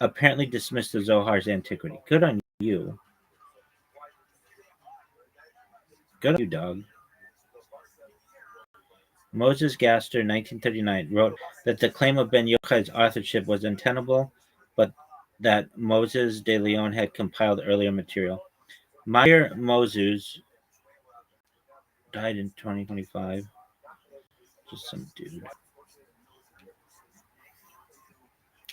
apparently dismissed the Zohar's antiquity. Good on you. Good on you, dog. Moses Gaster, 1939, wrote that the claim of Ben Yochai's authorship was untenable, but that Moses de Leon had compiled earlier material. Meyer Moses died in 2025. Just some dude.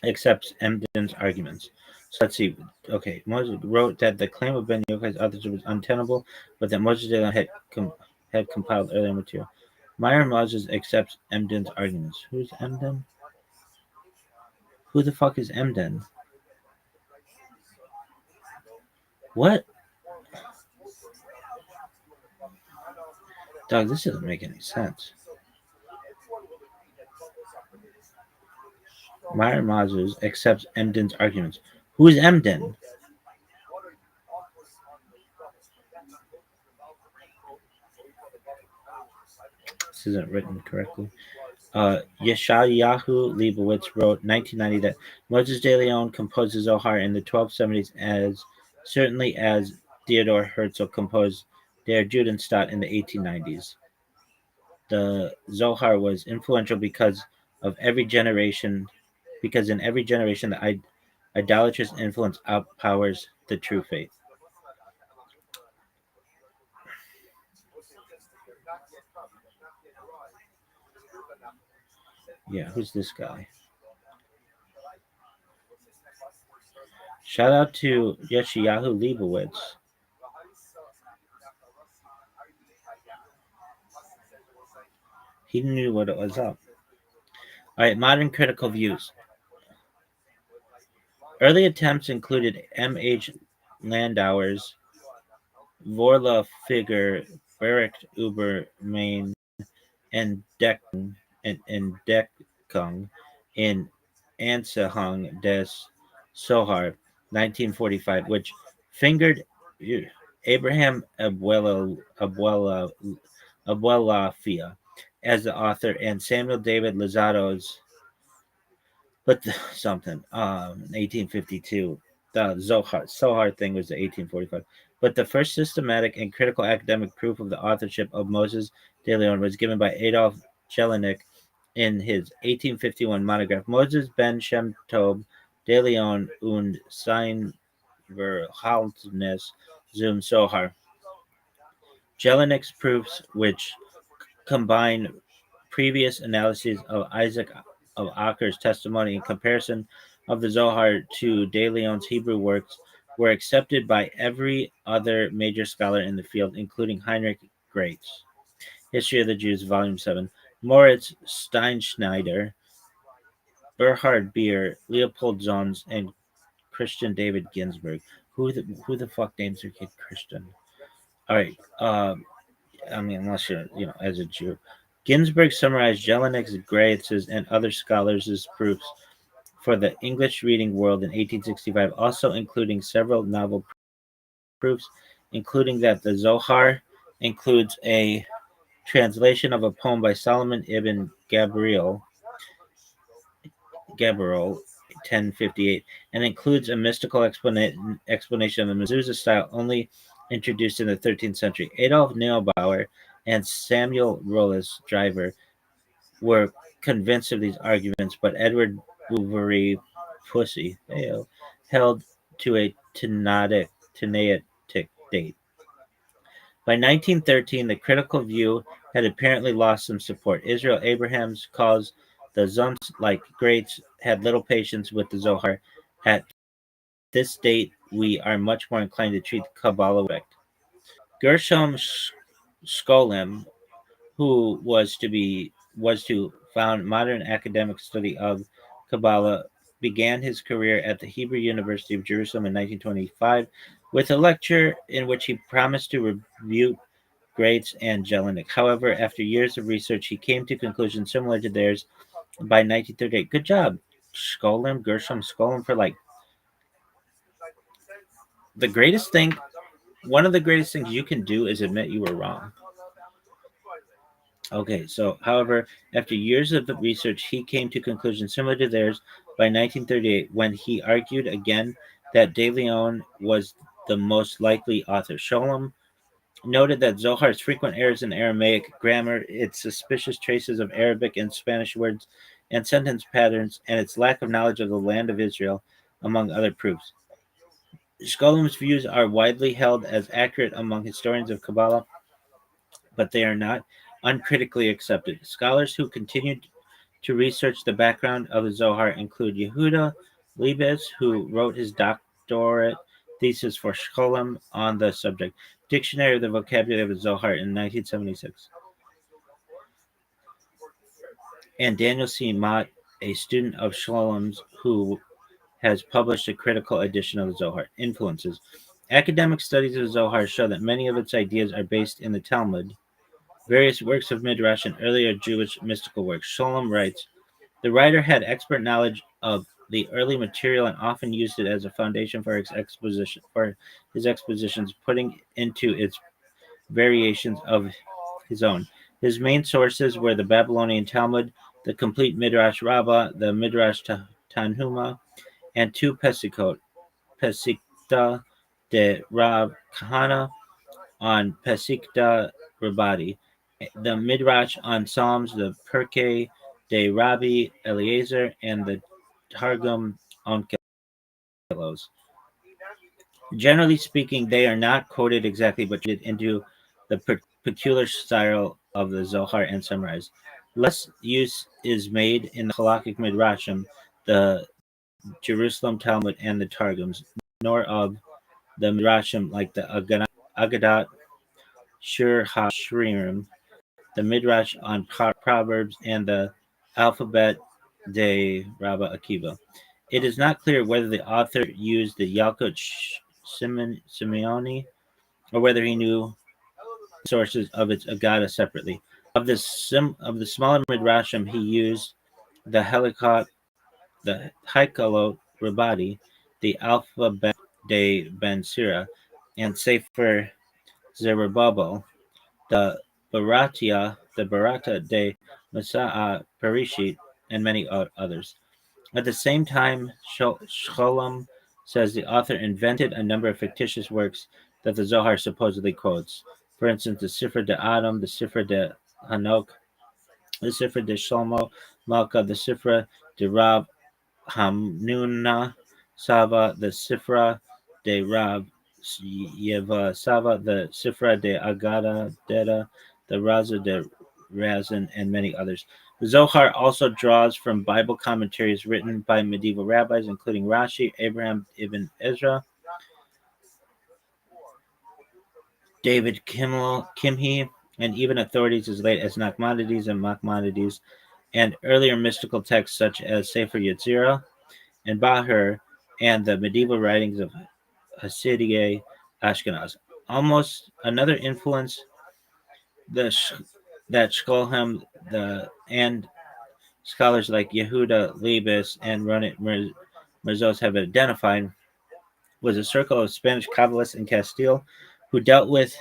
Accepts Emden's arguments. So let's see. Okay, Moses wrote that the claim of Ben Yochai's authorship was untenable, but that Moses de Leon had compiled earlier material. Meyer Moses accepts Emden's arguments. Who's Emden? Who the fuck is Emden? What? Dog, this doesn't make any sense. Meyer Moses accepts Emden's arguments. Who is Emden? This isn't written correctly. Yeshayahu Leibowitz wrote 1990 that Moses de Leon composed the Zohar in the 1270s as certainly as Theodor Herzl composed Der Judenstaat in the 1890s. The Zohar was influential because in every generation the idolatrous influence outpowers the true faith. Yeah, who's this guy? Shout out to Yeshayahu Leibowitz. He knew what it was up. All right, modern critical views. Early attempts included M.H. Landauer's Vorla Figure, Bericht über Main, and Deckung in Ansehung des Sohar, 1945, which fingered Abraham Abuelafia as the author and Samuel David Lazaro's, but 1852. The Zohar thing was the 1845. But the first systematic and critical academic proof of the authorship of Moses de Leon was given by Adolf Jelinek in his 1851 monograph, Moses ben Shem Tov de Leon und sein Verhaltnis zum Zohar. Jelinek's proofs, which combine previous analyses of Isaac of Acker's testimony in comparison of the Zohar to De Leon's Hebrew works, were accepted by every other major scholar in the field, including Heinrich Graetz, History of the Jews, Volume 7, Moritz Steinschneider, Berhard Beer, Leopold Zons, and Christian David Ginsburg. Who the fuck names their kid Christian? All right. I mean, unless you're, as a Jew. Ginsburg summarized Jelinek's, Graetz's, and other scholars' proofs for the English reading world in 1865, also including several novel proofs, including that the Zohar includes a translation of a poem by Solomon ibn Gabriel, 1058, and includes a mystical explanation of the mezuzah style only introduced in the 13th century. Adolf Neubauer and Samuel Rollis Driver were convinced of these arguments, but Edward Bouverie pussy, ayo, held to a Tanaitic date. By 1913, the critical view had apparently lost some support. Israel Abrahams calls the Zons, like greats, had little patience with the Zohar. At this date, we are much more inclined to treat Kabbalah with respect. Gershom Scholem, who was to found modern academic study of Kabbalah, began his career at the Hebrew University of Jerusalem in 1925 with a lecture in which he promised to refute Greats and Jelinek. However, after years of research, he came to conclusions similar to theirs by 1938. Good job, Gershom Scholem, for like the greatest thing. One of the greatest things you can do is admit you were wrong. Okay, so however, after years of research, he came to conclusions similar to theirs by 1938 when he argued again that De Leon was the most likely author. Sholem noted that Zohar's frequent errors in Aramaic grammar, its suspicious traces of Arabic and Spanish words and sentence patterns, and its lack of knowledge of the land of Israel, among other proofs. Sholem's views are widely held as accurate among historians of Kabbalah, but they are not uncritically accepted. Scholars who continued to research the background of the Zohar include Yehuda Leibes, who wrote his doctorate thesis for Sholem on the subject, Dictionary of the Vocabulary of the Zohar in 1976, and Daniel C. Mott, a student of Sholem's, who has published a critical edition of the Zohar. Influences. Academic studies of the Zohar show that many of its ideas are based in the Talmud, various works of Midrash, and earlier Jewish mystical works. Sholem writes, the writer had expert knowledge of the early material and often used it as a foundation for his expositions, putting into its variations of his own. His main sources were the Babylonian Talmud, the complete Midrash Rabbah, the Midrash Tanhuma, and two Pesikta de Rab Kahana on Pesikta Rabadi, the Midrash on Psalms, the Pirkei de Rabbi Eliezer, and the Targum on Kelos. Generally speaking, they are not quoted exactly, but treated into the peculiar style of the Zohar and summarized. Less use is made in the Halakhic Midrashim, the Jerusalem Talmud, and the Targums, nor of the Midrashim like the Agadat, Shur HaShririm, the Midrash on Proverbs, and the Alphabet de Rabbi Akiva. It is not clear whether the author used the Yalkut Simeoni or whether he knew sources of its Agada separately. Of the smaller Midrashim, he used the Haikalot Rabadi, the Alphabet de Ben Sira, and Sefer Zerubbabel, the Barata de Masa'a Parishit, and many others. At the same time, Sholem says the author invented a number of fictitious works that the Zohar supposedly quotes. For instance, the Sifra de Adam, the Sifra de Hanok, the Sifra de Shlomo Malka, the Sifra de Rab Hamnuna Sava, the Sifra de Rab Yeva Sava, the Sifra de Agada Deda, the Raza de Razin, and many others. The Zohar also draws from Bible commentaries written by medieval rabbis, including Rashi, Abraham ibn Ezra, David Kimhi, and even authorities as late as Nachmanides and Maimonides, and earlier mystical texts such as Sefer Yetzirah and Bahar, and the medieval writings of Hasidiyei Ashkenaz. Almost another influence that Shkolhem and scholars like Yehuda Leibes and Ronit Merzos have identified was a circle of Spanish Kabbalists in Castile who dealt with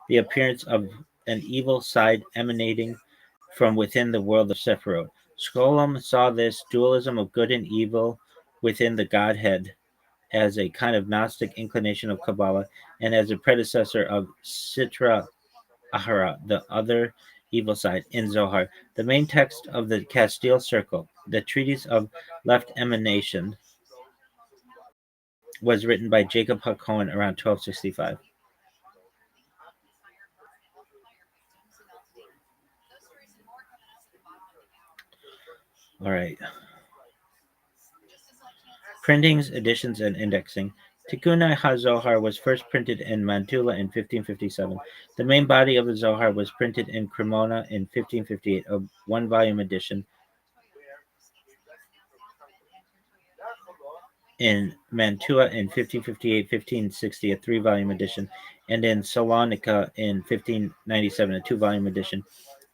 the appearance of an evil side emanating from within the world of Sephiroth. Skolem saw this dualism of good and evil within the Godhead as a kind of Gnostic inclination of Kabbalah and as a predecessor of Sitra Ahara, the other evil side, in Zohar. The main text of the Castile Circle, the Treatise of Left Emanation, was written by Jacob Cohen around 1265. All right. Printings, editions, and indexing. Tikkun HaZohar was first printed in Mantua in 1557. The main body of the Zohar was printed in Cremona in 1558, a one-volume edition, in Mantua in 1558-1560, a three-volume edition, and in Salonika in 1597, a two-volume edition.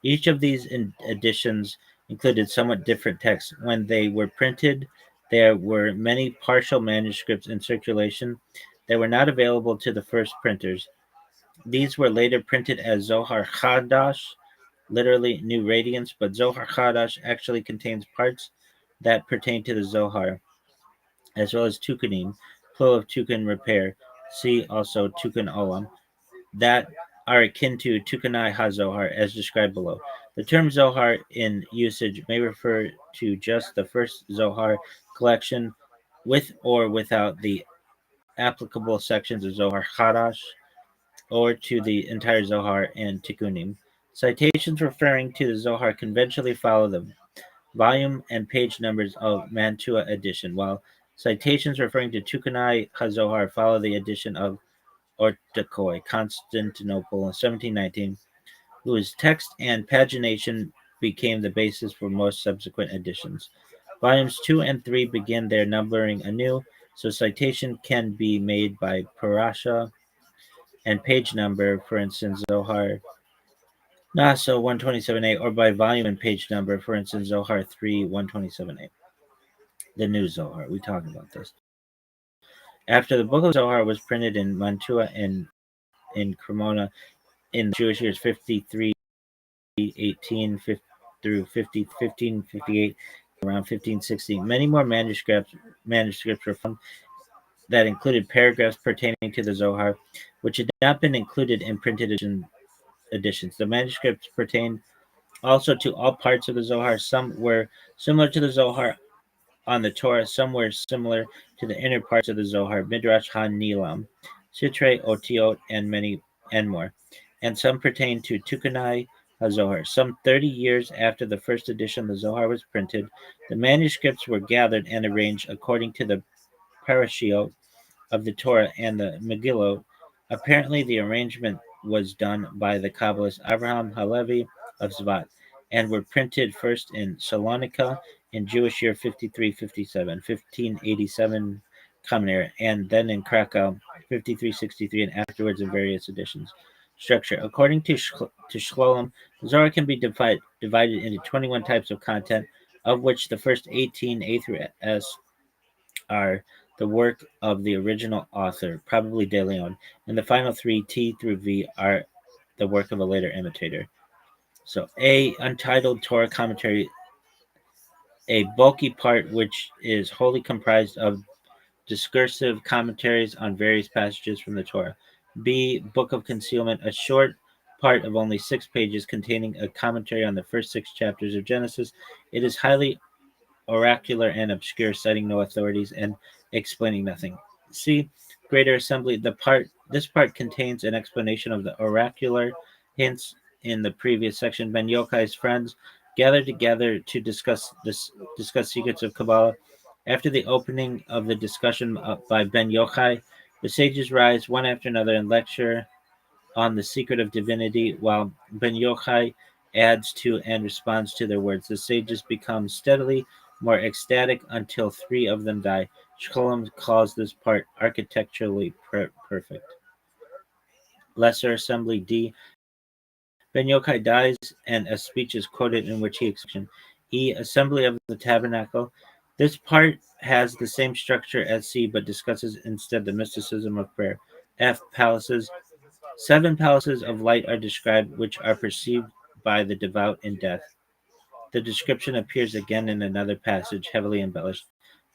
Each of these editions included somewhat different texts. When they were printed, there were many partial manuscripts in circulation that were not available to the first printers. These were later printed as Zohar Chadash, literally New Radiance, but Zohar Chadash actually contains parts that pertain to the Zohar, as well as Tukunim, plural of Tukun repair. See also Tukun Olam, that are akin to Tukanai HaZohar, as described below. The term Zohar in usage may refer to just the first Zohar collection, with or without the applicable sections of Zohar Chadash, or to the entire Zohar and Tikkunim. Citations referring to the Zohar conventionally follow the volume and page numbers of Mantua edition, while citations referring to Tukanai HaZohar follow the edition of Ortakoi, Constantinople, in 1719, whose text and pagination became the basis for most subsequent editions. Volumes 2 and 3 begin their numbering anew, so citation can be made by parasha and page number, for instance, Zohar Naso 127a, or by volume and page number, for instance, Zohar 3 127a. The new Zohar, we talked about this. After the book of Zohar was printed in Mantua and in Cremona in the Jewish years 5318 through 1558, around 1560, many more manuscripts were found that included paragraphs pertaining to the Zohar, which had not been included in printed editions. The manuscripts pertained also to all parts of the Zohar. Some were similar to the Zohar on the Torah, some were similar to the inner parts of the Zohar, Midrash HaNilam, Sitrei Otiot, and many and more. And some pertain to Tukanai HaZohar. Some 30 years after the first edition of the Zohar was printed, the manuscripts were gathered and arranged according to the parashiot of the Torah and the Megillot. Apparently, the arrangement was done by the Kabbalist Abraham Halevi of Zvat, and were printed first in Salonika in Jewish year 5357, 1587 Common Era, and then in Krakow 5363, and afterwards in various editions. Structure. According to Shlomo, Zohar can be divided into 21 types of content, of which the first 18, A through S, are the work of the original author, probably De Leon, and the final three, T through V, are the work of a later imitator. So, A, Untitled Torah Commentary, a bulky part which is wholly comprised of discursive commentaries on various passages from the Torah. B, Book of Concealment, a short part of only 6 pages containing a commentary on the first 6 chapters of Genesis. It is highly oracular and obscure, citing no authorities and explaining nothing. C, Greater Assembly. This part contains an explanation of the oracular hints in the previous section. Ben Yochai's friends gathered together to discuss secrets of Kabbalah. After the opening of the discussion by Ben Yochai, the sages rise one after another and lecture on the secret of divinity, while Ben Yochai adds to and responds to their words. The sages become steadily more ecstatic until 3 of them die. Shkolem calls this part architecturally perfect. Lesser Assembly D. Ben Yochai dies, and a speech is quoted in which he explains. E. Assembly of the Tabernacle. This part has the same structure as C, but discusses instead the mysticism of prayer. F. Palaces. 7 palaces of light are described, which are perceived by the devout in death. The description appears again in another passage, heavily embellished.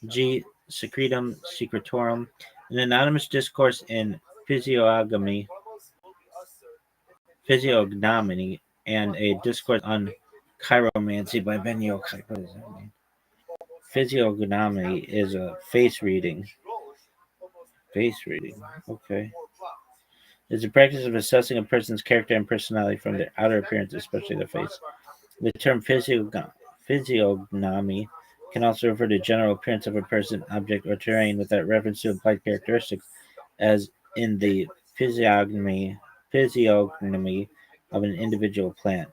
G. Secretum Secretorum, an anonymous discourse in physiognomy, and a discourse on chiromancy by Ben Yochai. What does that mean? Physiognomy is a face reading. Face reading. Okay. Is the practice of assessing a person's character and personality from their outer appearance, especially their face. The term physiognomy can also refer to general appearance of a person, object, or terrain without reference to implied characteristics, as in the physiognomy of an individual plant.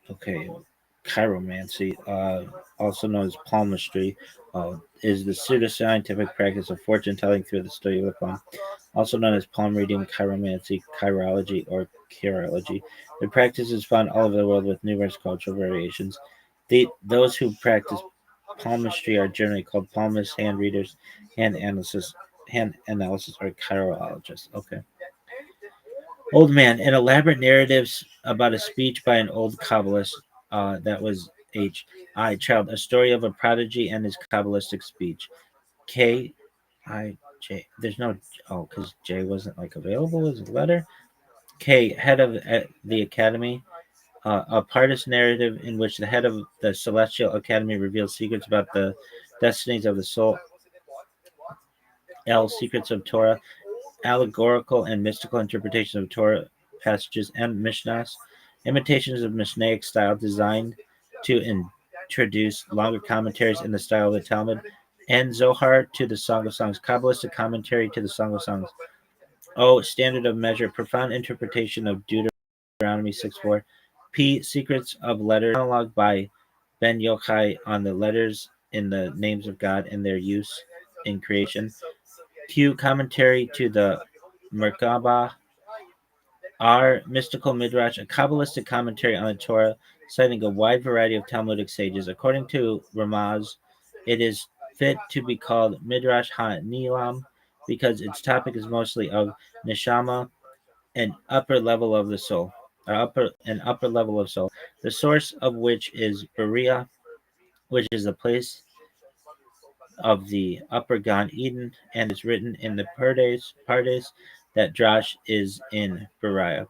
Okay, chiromancy, also known as palmistry, is the pseudoscientific practice of fortune telling through the study of the palm, also known as palm reading, chiromancy, chirology, or chirology. The practice is found all over the world with numerous cultural variations. Those who practice palmistry are generally called palmists, hand readers, hand analysis, or chirologists. Okay. Old man, an elaborate narratives about a speech by an old Kabbalist, that was H. I. Child, a story of a prodigy and his Kabbalistic speech. K. I. J. There's no, oh, because J wasn't like available as a letter. K. Head of the Academy. A partist narrative in which the head of the Celestial Academy reveals secrets about the destinies of the soul. L. Secrets of Torah, allegorical and mystical interpretations of Torah passages and Mishnahs, imitations of Mishnaic style designed to introduce longer commentaries in the style of the Talmud, and Zohar to the Song of Songs, Kabbalistic commentary to the Song of Songs. O. Standard of measure, profound interpretation of Deuteronomy 6:4. P. Secrets of letters, monologue by Ben Yochai on the letters in the names of God and their use in creation. Q. Commentary to the Merkabah. R. Mystical Midrash, a Kabbalistic commentary on the Torah, citing a wide variety of Talmudic sages. According to Ramaz, it is fit to be called Midrash HaNilam because its topic is mostly of neshama, an upper level of the soul, an upper level of soul, the source of which is Berea, which is the place of the upper Gan Eden, and is written in the Pardes that Drash is in Beriah.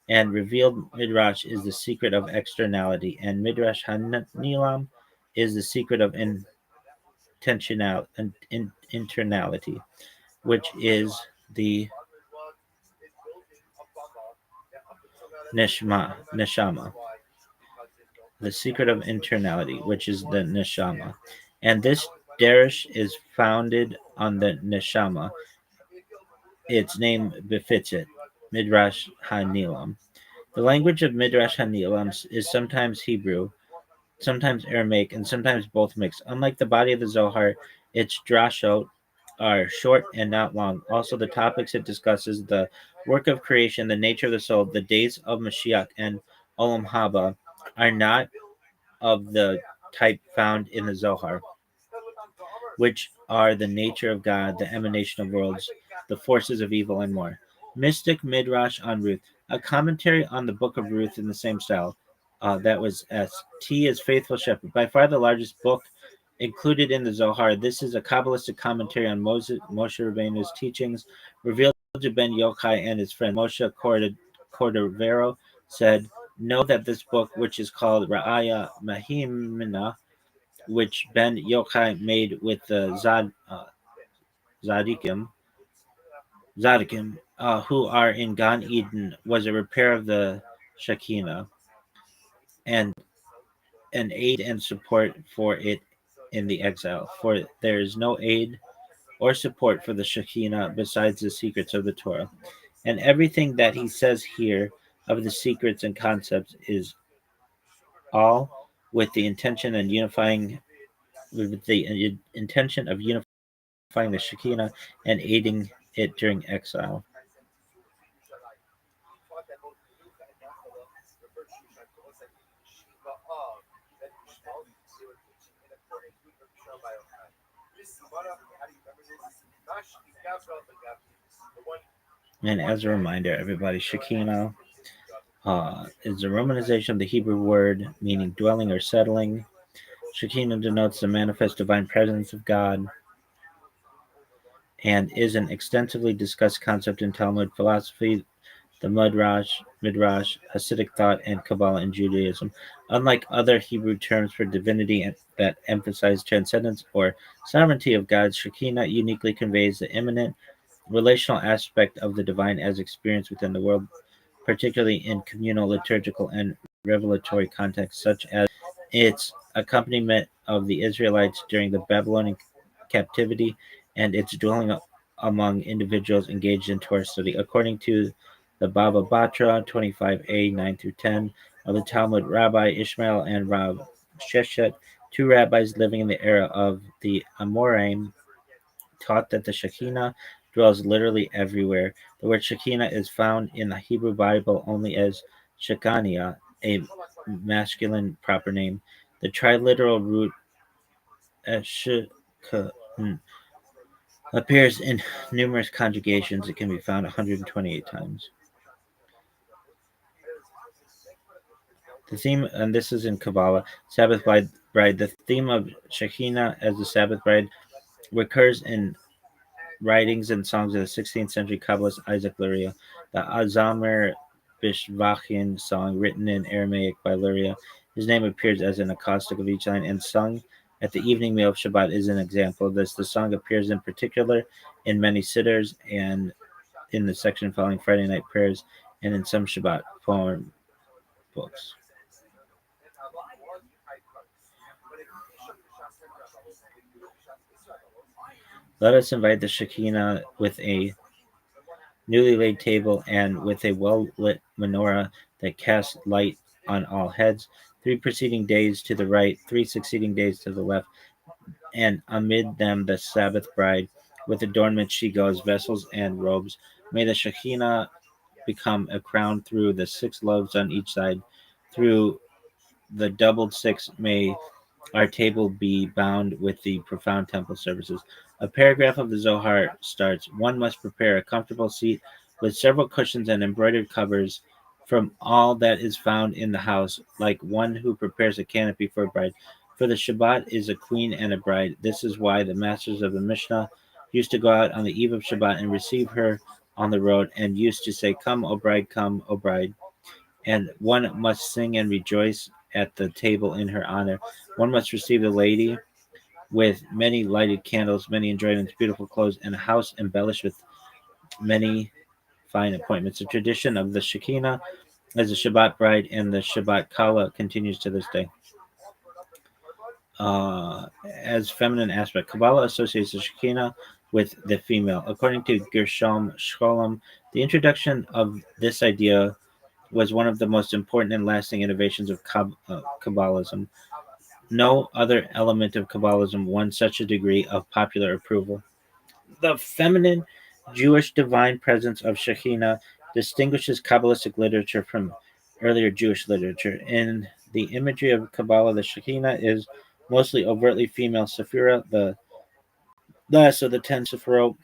And revealed Midrash is the secret of externality, and Midrash Hanilam is the secret of internality, which is the neshama, the secret of internality, which is the neshama. And this Derish is founded on the neshama. Its name befits it, Midrash HaNilam. The language of Midrash HaNilam is sometimes Hebrew, sometimes Aramaic, and sometimes both mixed. Unlike the body of the Zohar, its drashot are short and not long. Also, the topics it discusses, the work of creation, the nature of the soul, the days of Mashiach, and Olam Haba, are not of the type found in the Zohar, which are the nature of God, the emanation of worlds, the forces of evil, and more. Mystic Midrash on Ruth, a commentary on the book of Ruth in the same style. That was S. T is Faithful Shepherd, by far the largest book included in the Zohar. This is a Kabbalistic commentary on Moshe Rabbeinu's teachings, revealed to Ben Yochai and his friend Moshe Cordovero, said, know that this book, which is called Ra'aya Mahimna, which Ben Yochai made with the Zadikim, who are in Gan Eden, was a repair of the Shekinah and an aid and support for it in the exile. For there is no aid or support for the Shekinah besides the secrets of the Torah. And everything that he says here of the secrets and concepts is all with the intention and unifying with the intention of unifying the Shekinah and aiding it during exile. And as a reminder, everybody, Shekinah is a romanization of the Hebrew word meaning dwelling or settling. Shekinah denotes the manifest divine presence of God and is an extensively discussed concept in Talmud philosophy, the Midrash, Midrash, Hasidic thought, and Kabbalah in Judaism. Unlike other Hebrew terms for divinity that emphasize transcendence or sovereignty of God, Shekinah uniquely conveys the immanent relational aspect of the divine as experienced within the world, particularly in communal, liturgical, and revelatory contexts, such as its accompaniment of the Israelites during the Babylonian captivity and its dwelling among individuals engaged in Torah study. According to the Baba Batra 25a 9 through 10 of the Talmud, Rabbi Ishmael and Rav Sheshet, two rabbis living in the era of the Amoraim, taught that the Shekinah dwells literally everywhere. The word Shekinah is found in the Hebrew Bible only as Shekaniah, a masculine proper name. The triliteral root Eshka appears in numerous conjugations. It can be found 128 times. The theme, and this is in Kabbalah, Sabbath bride. The theme of Shekinah as the Sabbath bride recurs in writings and songs of the 16th century Kabbalist Isaac Luria. The Azamer Bishvachin song, written in Aramaic by Luria, his name appears as an acrostic of each line and sung at the evening meal of Shabbat is an example of this. The song appears in particular in many sidders and in the section following Friday night prayers and in some Shabbat poem books. Let us invite the Shekinah with a newly laid table and with a well lit menorah that casts light on all heads, 3 preceding days to the right, 3 succeeding days to the left, and amid them the Sabbath bride. With adornments she goes, vessels and robes. May the Shekinah become a crown through the 6 loaves on each side. Through the doubled 6 may our table be bound with the profound temple services. A paragraph of the Zohar starts: One must prepare a comfortable seat with several cushions and embroidered covers from all that is found in the house, like one who prepares a canopy for a bride. For the Shabbat is a queen and a bride. This is why the masters of the Mishnah used to go out on the eve of Shabbat and receive her on the road, and used to say, Come, O bride, come, O bride. And one must sing and rejoice at the table in her honor. One must receive the lady with many lighted candles, many enjoyments, beautiful clothes, and a house embellished with many fine appointments. The tradition of the Shekinah as a Shabbat bride and the Shabbat Kala continues to this day. As feminine aspect, Kabbalah associates the Shekinah with the female. According to Gershom Scholem, the introduction of this idea was one of the most important and lasting innovations of Kabbalism. No other element of Kabbalism won such a degree of popular approval. The feminine Jewish divine presence of Shekinah distinguishes Kabbalistic literature from earlier Jewish literature. In the imagery of Kabbalah, the Shekinah is mostly overtly female Sephirah, the last of the 10 Sephirot,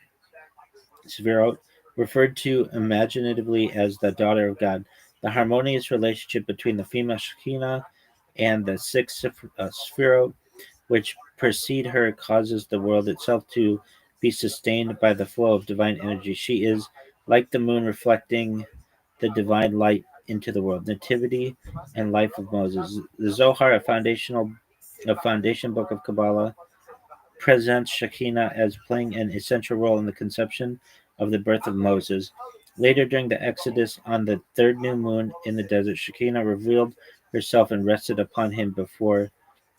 referred to imaginatively as the daughter of God. The harmonious relationship between the female Shekinah and the 6 Sephirot which precede her causes the world itself to be sustained by the flow of divine energy. She is like the moon reflecting the divine light into the world. Nativity and life of Moses. The Zohar, a foundation book of Kabbalah, presents Shekinah as playing an essential role in the conception of the birth of Moses. Later, during the Exodus on the third new moon in the desert, Shekinah revealed herself and rested upon him before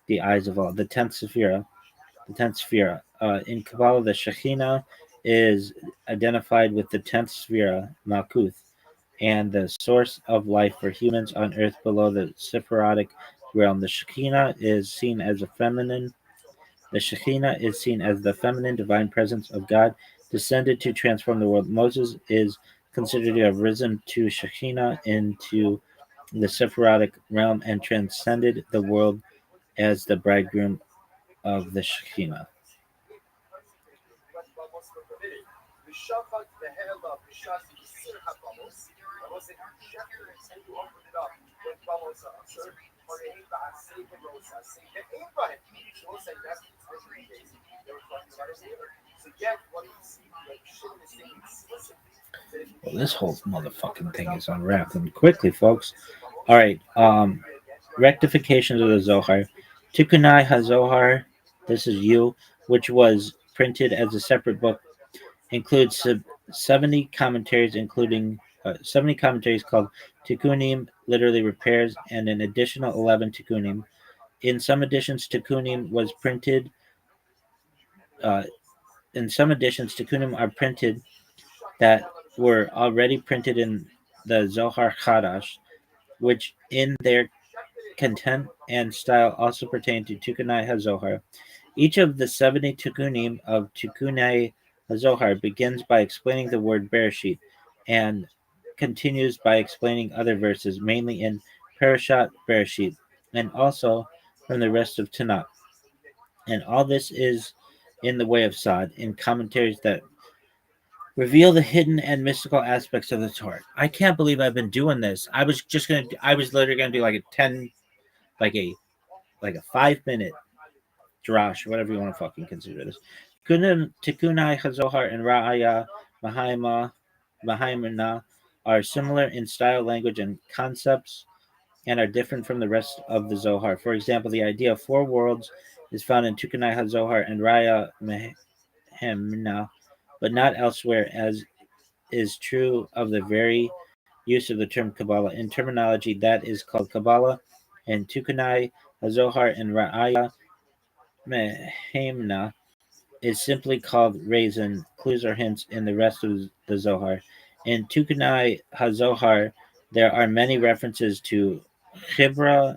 the eyes of all. The tenth Sphira. In Kabbalah, the Shekinah is identified with the 10th Sphira, Malkuth, and the source of life for humans on earth below the Sephirotic realm. The Shekinah is seen as the feminine divine presence of God descended to transform the world. Moses is considered to have risen to Shekinah into the Sephirotic realm and transcended the world as the bridegroom of the Shekinah. Well, this whole motherfucking thing is unwrapping quickly, folks. All right. Rectifications of the Zohar. Tikunai HaZohar, this is you, which was printed as a separate book, includes 70 commentaries, including 70 commentaries called Tikkunim, literally repairs, and an additional 11 Tikkunim. In some editions, Tikkunim was printed. Uh, in some editions, Tikkunim are printed that were already printed in the Zohar Chadash, which in their content and style also pertain to Tikkunai HaZohar. Each of the 70 Tikkunim of Tikkunai HaZohar begins by explaining the word Bereshit and continues by explaining other verses, mainly in Parashat Bereshit, and also from the rest of Tanakh. And all this is in the way of Sod, in commentaries that reveal the hidden and mystical aspects of the Torah. I can't believe I've been doing this. I was literally gonna do like a 10, like a 5 minute drash, whatever you want to fucking consider this. Tikunai Hazohar and Ra'aya Mahaimana are similar in style, language, and concepts, and are different from the rest of the Zohar. For example, the idea of four worlds is found in Tikunai Hazohar and Raya Mahimna, but not elsewhere, as is true of the very use of the term Kabbalah. In terminology, that is called Kabbalah, and Tikunai Hazohar and Ra'aya Mahimna is simply called raisin, clues or hints in the rest of the Zohar. In Tikunai HaZohar, there are many references to Chibra,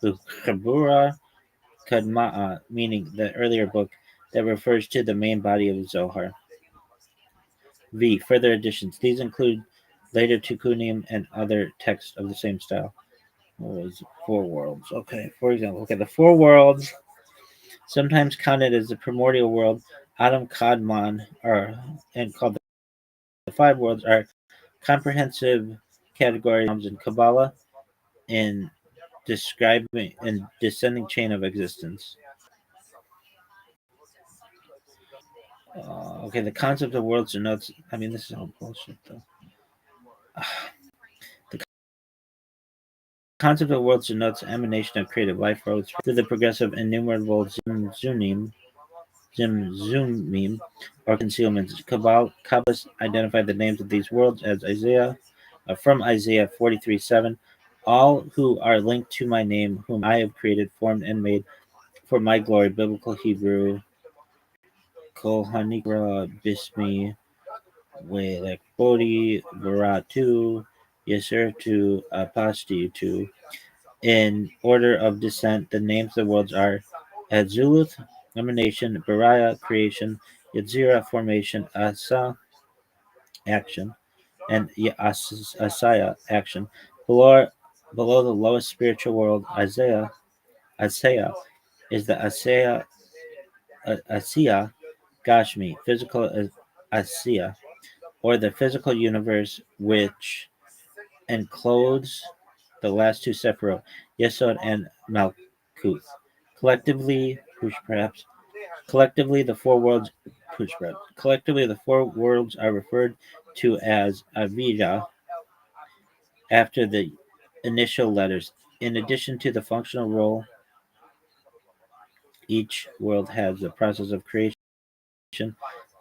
Chabura, Kadma'a, meaning the earlier book that refers to the main body of the Zohar. V. Further additions. These include later Tikkunim and other texts of the same style. What was four worlds? Okay, for example, the four worlds, sometimes counted as the primordial world, Adam Kadmon, and called the five worlds, are comprehensive categories in Kabbalah in describing and descending chain of existence. The concept of worlds denotes. I mean, this is all bullshit, though. The concept of worlds denotes emanation of creative life flows through the progressive innumerable zimzumim, or concealments. Kabbalists identified the names of these worlds as from Isaiah 43:7. All who are linked to my name, whom I have created, formed, and made for my glory. Biblical Hebrew. Kol Hanikra Bismi Welek Bodhi Varatu Yesertu Apastitu. In order of descent, the names of the worlds are Adzuluth, emanation, Baraya, creation, Yetzira, formation, Asa, action, and Asaya, action. Below the lowest spiritual world, Asaya, is the Asiya Gashmi, physical Asiya, or the physical universe, which encloses the last two Sephirot, Yesod and Malkuth. Collectively, the four worlds, collectively the four worlds are referred to as Avija after the initial letters. In addition to the functional role each world has, the process of creation,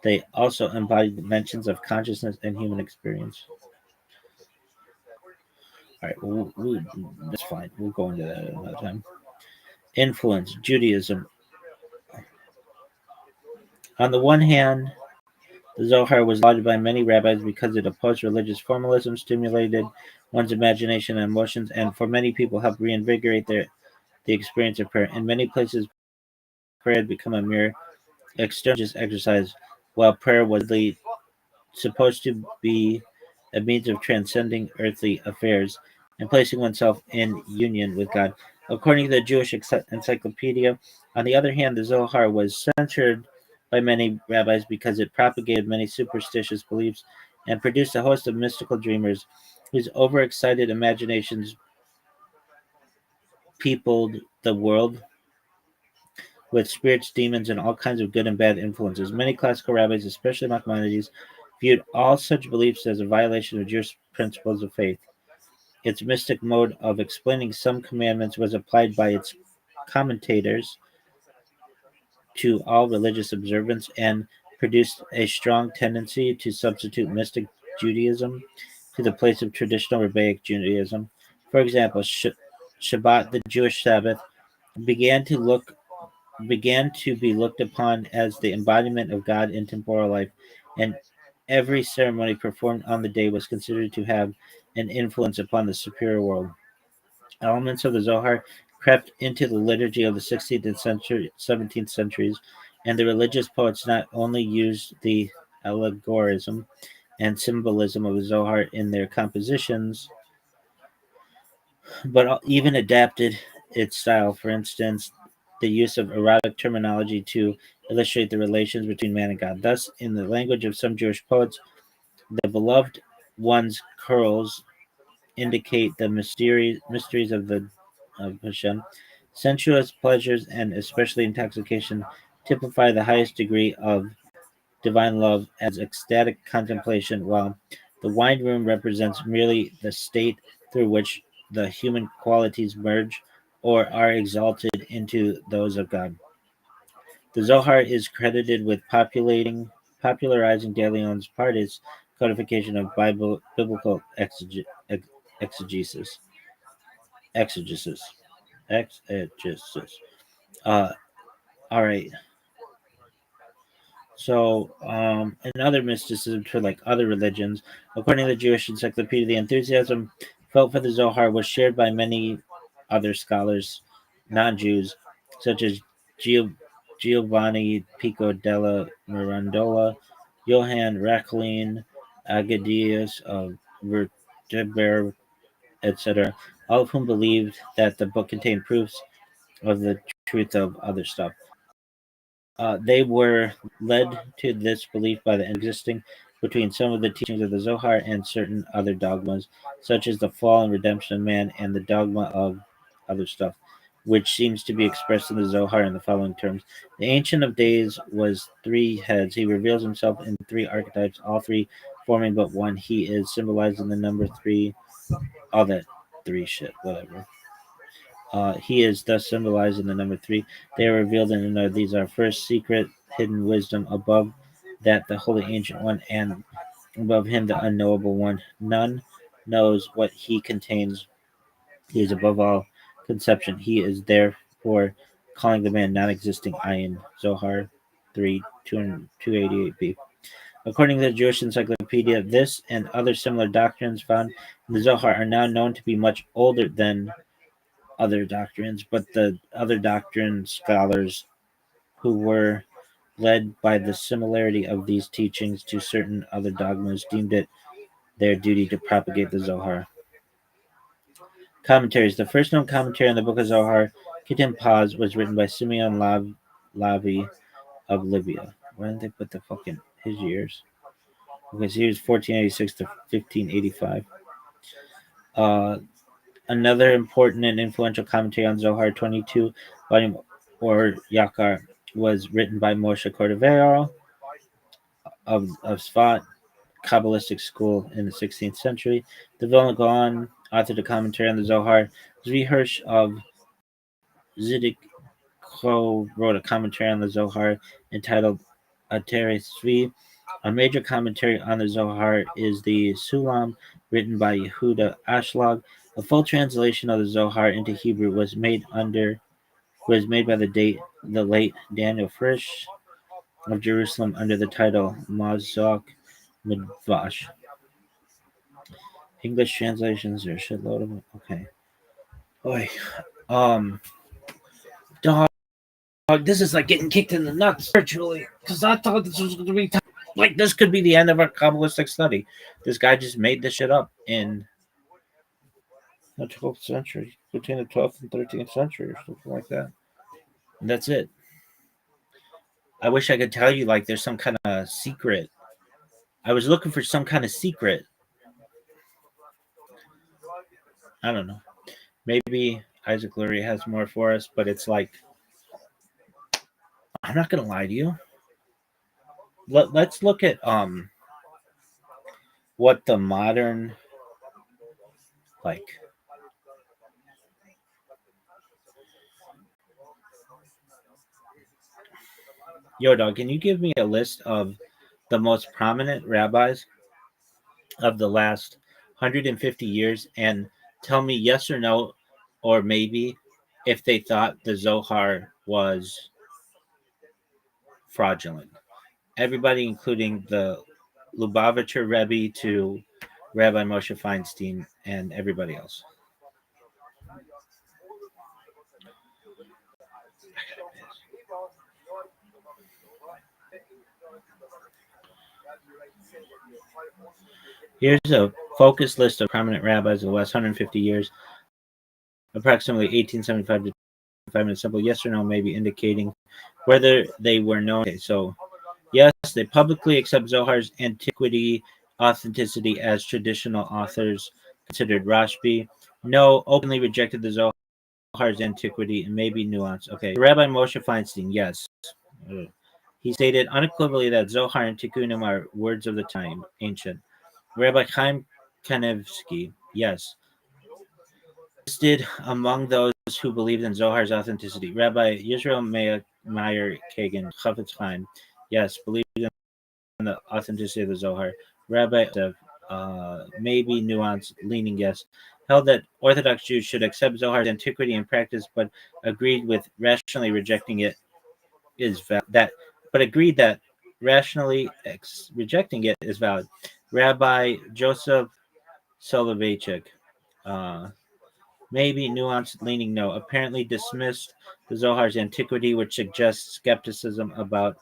they also embody dimensions of consciousness and human experience. All right, that's fine. We'll go into that another time. Influence, Judaism. On the one hand, the Zohar was lauded by many rabbis because it opposed religious formalism, stimulated one's imagination and emotions, and for many people helped reinvigorate the experience of prayer. In many places, prayer had become a mere external religious exercise, while prayer was supposed to be a means of transcending earthly affairs and placing oneself in union with God. According to the Jewish Encyclopedia, on the other hand, the Zohar was censored by many rabbis because it propagated many superstitious beliefs and produced a host of mystical dreamers whose overexcited imaginations peopled the world with spirits, demons, and all kinds of good and bad influences. Many classical rabbis, especially Maimonides, viewed all such beliefs as a violation of Jewish principles of faith. Its mystic mode of explaining some commandments was applied by its commentators to all religious observance and produced a strong tendency to substitute mystic Judaism to the place of traditional rabbinic Judaism. For example, Shabbat, the Jewish Sabbath, began to look began to be looked upon as the embodiment of God in temporal life, and every ceremony performed on the day was considered to have an influence upon the superior world. Elements of the Zohar crept into the liturgy of the 16th and 17th centuries, and the religious poets not only used the allegorism and symbolism of the Zohar in their compositions, but even adapted its style. For instance, the use of erotic terminology to illustrate the relations between man and God. Thus, in the language of some Jewish poets, the beloved one's curls indicate the mysteries of Hashem. Sensuous pleasures and especially intoxication typify the highest degree of divine love as ecstatic contemplation, while the wine room represents merely the state through which the human qualities merge or are exalted into those of God. The Zohar is credited with popularizing De Leon's Partis codification of biblical exegesis. Exegesis. Exegesis. Uh, all right. So, another mysticism to like other religions, according to the Jewish Encyclopedia, the enthusiasm felt for the Zohar was shared by many other scholars, non-Jews, such as Giovanni Pico della Mirandola, Johann Rachlin, Agadius of Württemberg, etc., all of whom believed that the book contained proofs of the truth of other stuff. They were led to this belief by the existing between some of the teachings of the Zohar and certain other dogmas, such as the fall and redemption of man and the dogma of other stuff, which seems to be expressed in the Zohar in the following terms. The Ancient of Days was three heads. He reveals himself in three archetypes, all three forming but one. He is symbolized in the number three, all that three shit, whatever. He is thus symbolized in the number three. They are revealed in another. These are first secret, hidden wisdom, above that the holy ancient one, and above him the unknowable one. None knows what he contains. He is above all conception. He is therefore calling the man non-existing Ayin. Zohar 3, 288b. According to the Jewish Encyclopedia, this and other similar doctrines found in the Zohar are now known to be much older than other doctrines, but the other doctrine scholars who were led by the similarity of these teachings to certain other dogmas deemed it their duty to propagate the Zohar. Commentaries. The first known commentary on the book of Zohar, Kitim Paz, was written by Simeon Lavi of Libya. Why didn't they put the fucking his years? Because he was 1486 to 1585. Another important and influential commentary on Zohar 22, volume or Yakar, was written by Moshe Cordovero of Sfat Kabbalistic school in the 16th century. The Vilna Gaon authored a commentary on the Zohar. Zvi Hirsch of Zidikho wrote a commentary on the Zohar entitled Atere Zvi. A major commentary on the Zohar is the Sulam, written by Yehuda Ashlag. A full translation of the Zohar into Hebrew was made by the late Daniel Frisch of Jerusalem under the title Mazok Midvash. English translations are a shitload of them. Okay. Boy. Dog, this is like getting kicked in the nuts virtually. Because I thought this was going to be like this could be the end of our Kabbalistic study. This guy just made this shit up in the 12th century, between the 12th and 13th century or something like that. And that's it. I wish I could tell you like there's some kind of secret. I was looking for some kind of secret. I don't know. Maybe Isaac Lurie has more for us, but it's like I'm not gonna lie to you. Let's look at what the modern like yo dog. Can you give me a list of the most prominent rabbis of the last 150 years and tell me yes or no or maybe if they thought the Zohar was fraudulent. Everybody, including the Lubavitcher Rebbe to Rabbi Moshe Feinstein and everybody else. Here's a focused list of prominent rabbis of the last 150 years, approximately 1875 to 5 minutes simple yes or no, maybe indicating whether they were known. Okay, so yes, they publicly accept Zohar's antiquity, authenticity as traditional authors considered Rashbi. No, openly rejected the Zohar's antiquity and maybe nuance. Okay, Rabbi Moshe Feinstein, yes. He stated unequivocally that Zohar and Tikkunim are words of the time, ancient. Rabbi Chaim Kanevsky, yes, listed among those who believed in Zohar's authenticity. Rabbi Yisrael Meyer Kagan, Chafetz Chaim, yes, believed in the authenticity of the Zohar. Rabbi maybe nuance, leaning yes, held that Orthodox Jews should accept Zohar's antiquity and practice, but agreed with rationally rejecting it is that, but agreed that rationally rejecting it is valid. Rabbi Joseph Soloveitchik, uh, maybe nuanced, leaning no, apparently dismissed the Zohar's antiquity, which suggests skepticism about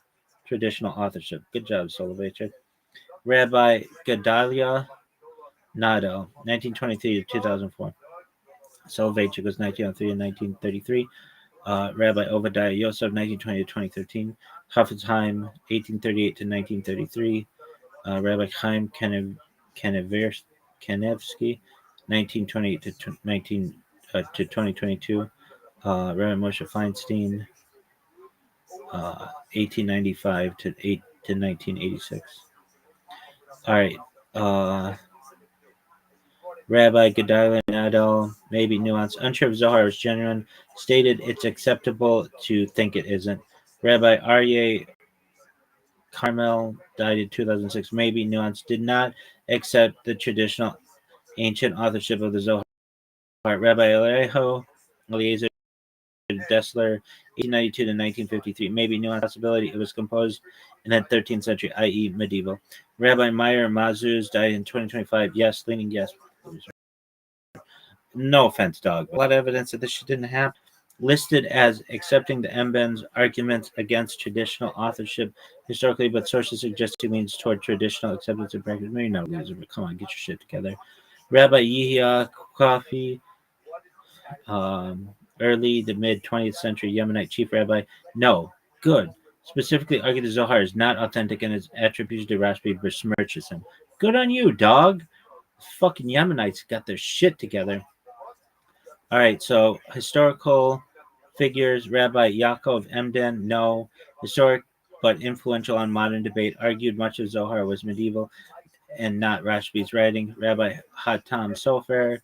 traditional authorship. Good job, Soloveitchik. Rabbi Gedalia Nado, 1923 to 2004. Soloveitchik was 1903 and 1933. Rabbi Obadiah Yosef, 1920 to 2013. Chafetz Chaim, 1838 to 1933. Rabbi Chaim Kanevsky, 1928 to 2022. Rabbi Moshe Feinstein, 1895 to 1986. All right. Rabbi Gedalia Nadal, maybe nuance. Unsure if Zohar is genuine. Stated it's acceptable to think it isn't. Rabbi Aryeh Carmel died in 2006. Maybe nuance. Did not accept the traditional ancient authorship of the Zohar. Rabbi Eliezer Dessler, 1892 to 1953. Maybe nuance possibility. It was composed in the 13th century, i.e., medieval. Rabbi Meyer Mazuz died in 2025. Yes, leaning yes. No offense, dog. A lot of evidence that this shit didn't happen. Listed as accepting the Mben's arguments against traditional authorship historically, but sources suggest he leans toward traditional acceptance and practice. Maybe not loser, but come on, get your shit together. Rabbi Yehia Kofi, early to mid 20th century Yemenite chief rabbi. No, good. Specifically argued the Zohar is not authentic and its attribution to Rashbi besmirches him. Good on you, dog. Fucking Yemenites got their shit together. All right, so historical figures, Rabbi Yaakov Emden, no. Historic but influential on modern debate, argued much of Zohar was medieval and not Rashbi's writing. Rabbi Hatam Sofer,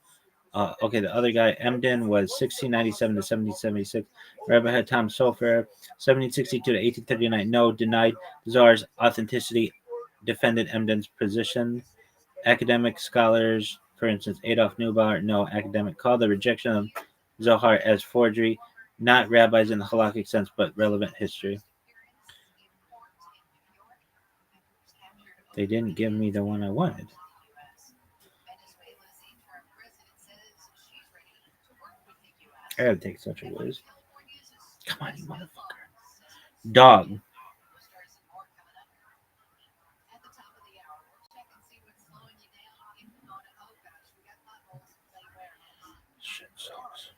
okay, the other guy, Emden, was 1697 to 1776. Rabbi Hatam Sofer, 1762 to 1839, no. Denied Zohar's authenticity, defended Emden's position. Academic scholars, for instance, Adolf Neubauer, no. Academic called the rejection of Zohar as forgery, not rabbis in the halakhic sense, but relevant history. They didn't give me the one I wanted. I gotta take such a whiz. Come on, you motherfucker. Dog. Shit sucks.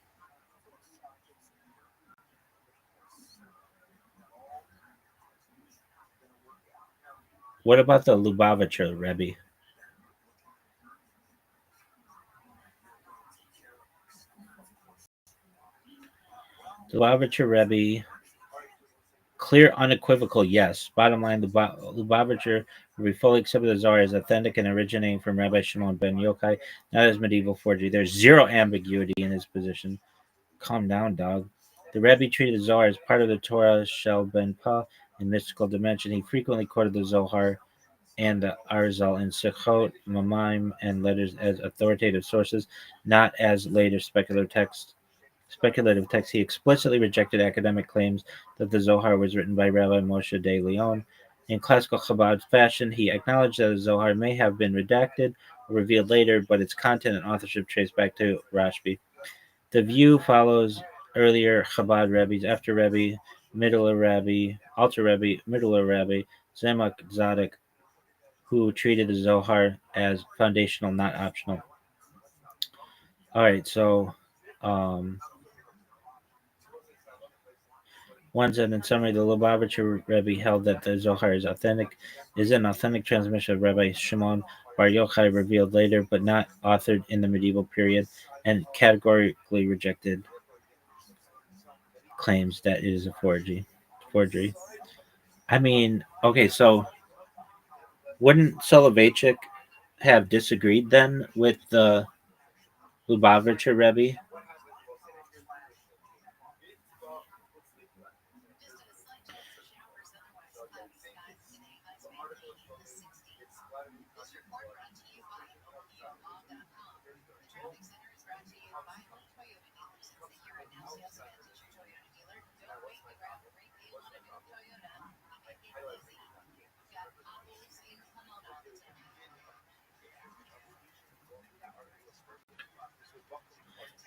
What about the Lubavitcher Rebbe? The Lubavitcher Rebbe Clear, unequivocal yes. Bottom line, the Lubavitcher we fully accepted the Zohar as authentic and originating from Rabbi Shimon ben Yochai, not as medieval forgery. There's zero ambiguity in his position. Calm down, dog. The Rebbe treated the Zohar as part of the Torah Shel Ben Pa in mystical dimension. He frequently quoted the Zohar and the Arizal in Sechot, Mamaim, and letters as authoritative sources, not as later speculative text. He explicitly rejected academic claims that the Zohar was written by Rabbi Moshe de Leon. In classical Chabad fashion, he acknowledged that the Zohar may have been redacted or revealed later, but its content and authorship traced back to Rashbi. The view follows earlier Chabad rabbis, after Rebbe, Middler Rabbi, Alter Rebbe, Middler Rabbi, Zemak Zadok, who treated the Zohar as foundational, not optional. All right, so um, one said in summary, the Lubavitcher Rebbe held that the Zohar is an authentic transmission of Rabbi Shimon Bar Yochai revealed later, but not authored in the medieval period, and categorically rejected claims that it is a forgery. I mean, okay, so wouldn't Soloveitchik have disagreed then with the Lubavitcher Rebbe?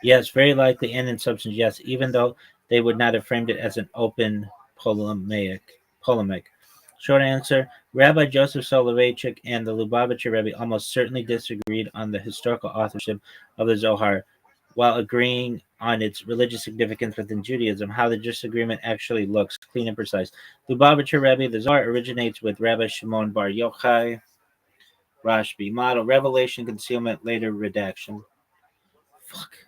Yes, very likely, and in substance, yes, even though they would not have framed it as an open polemic. Short answer, Rabbi Joseph Soloveitchik and the Lubavitcher Rebbe almost certainly disagreed on the historical authorship of the Zohar, while agreeing on its religious significance within Judaism. How the disagreement actually looks, clean and precise. Lubavitcher Rebbe, the Zohar originates with Rabbi Shimon Bar Yochai, Rashbi, model, revelation, concealment, later redaction. Fuck.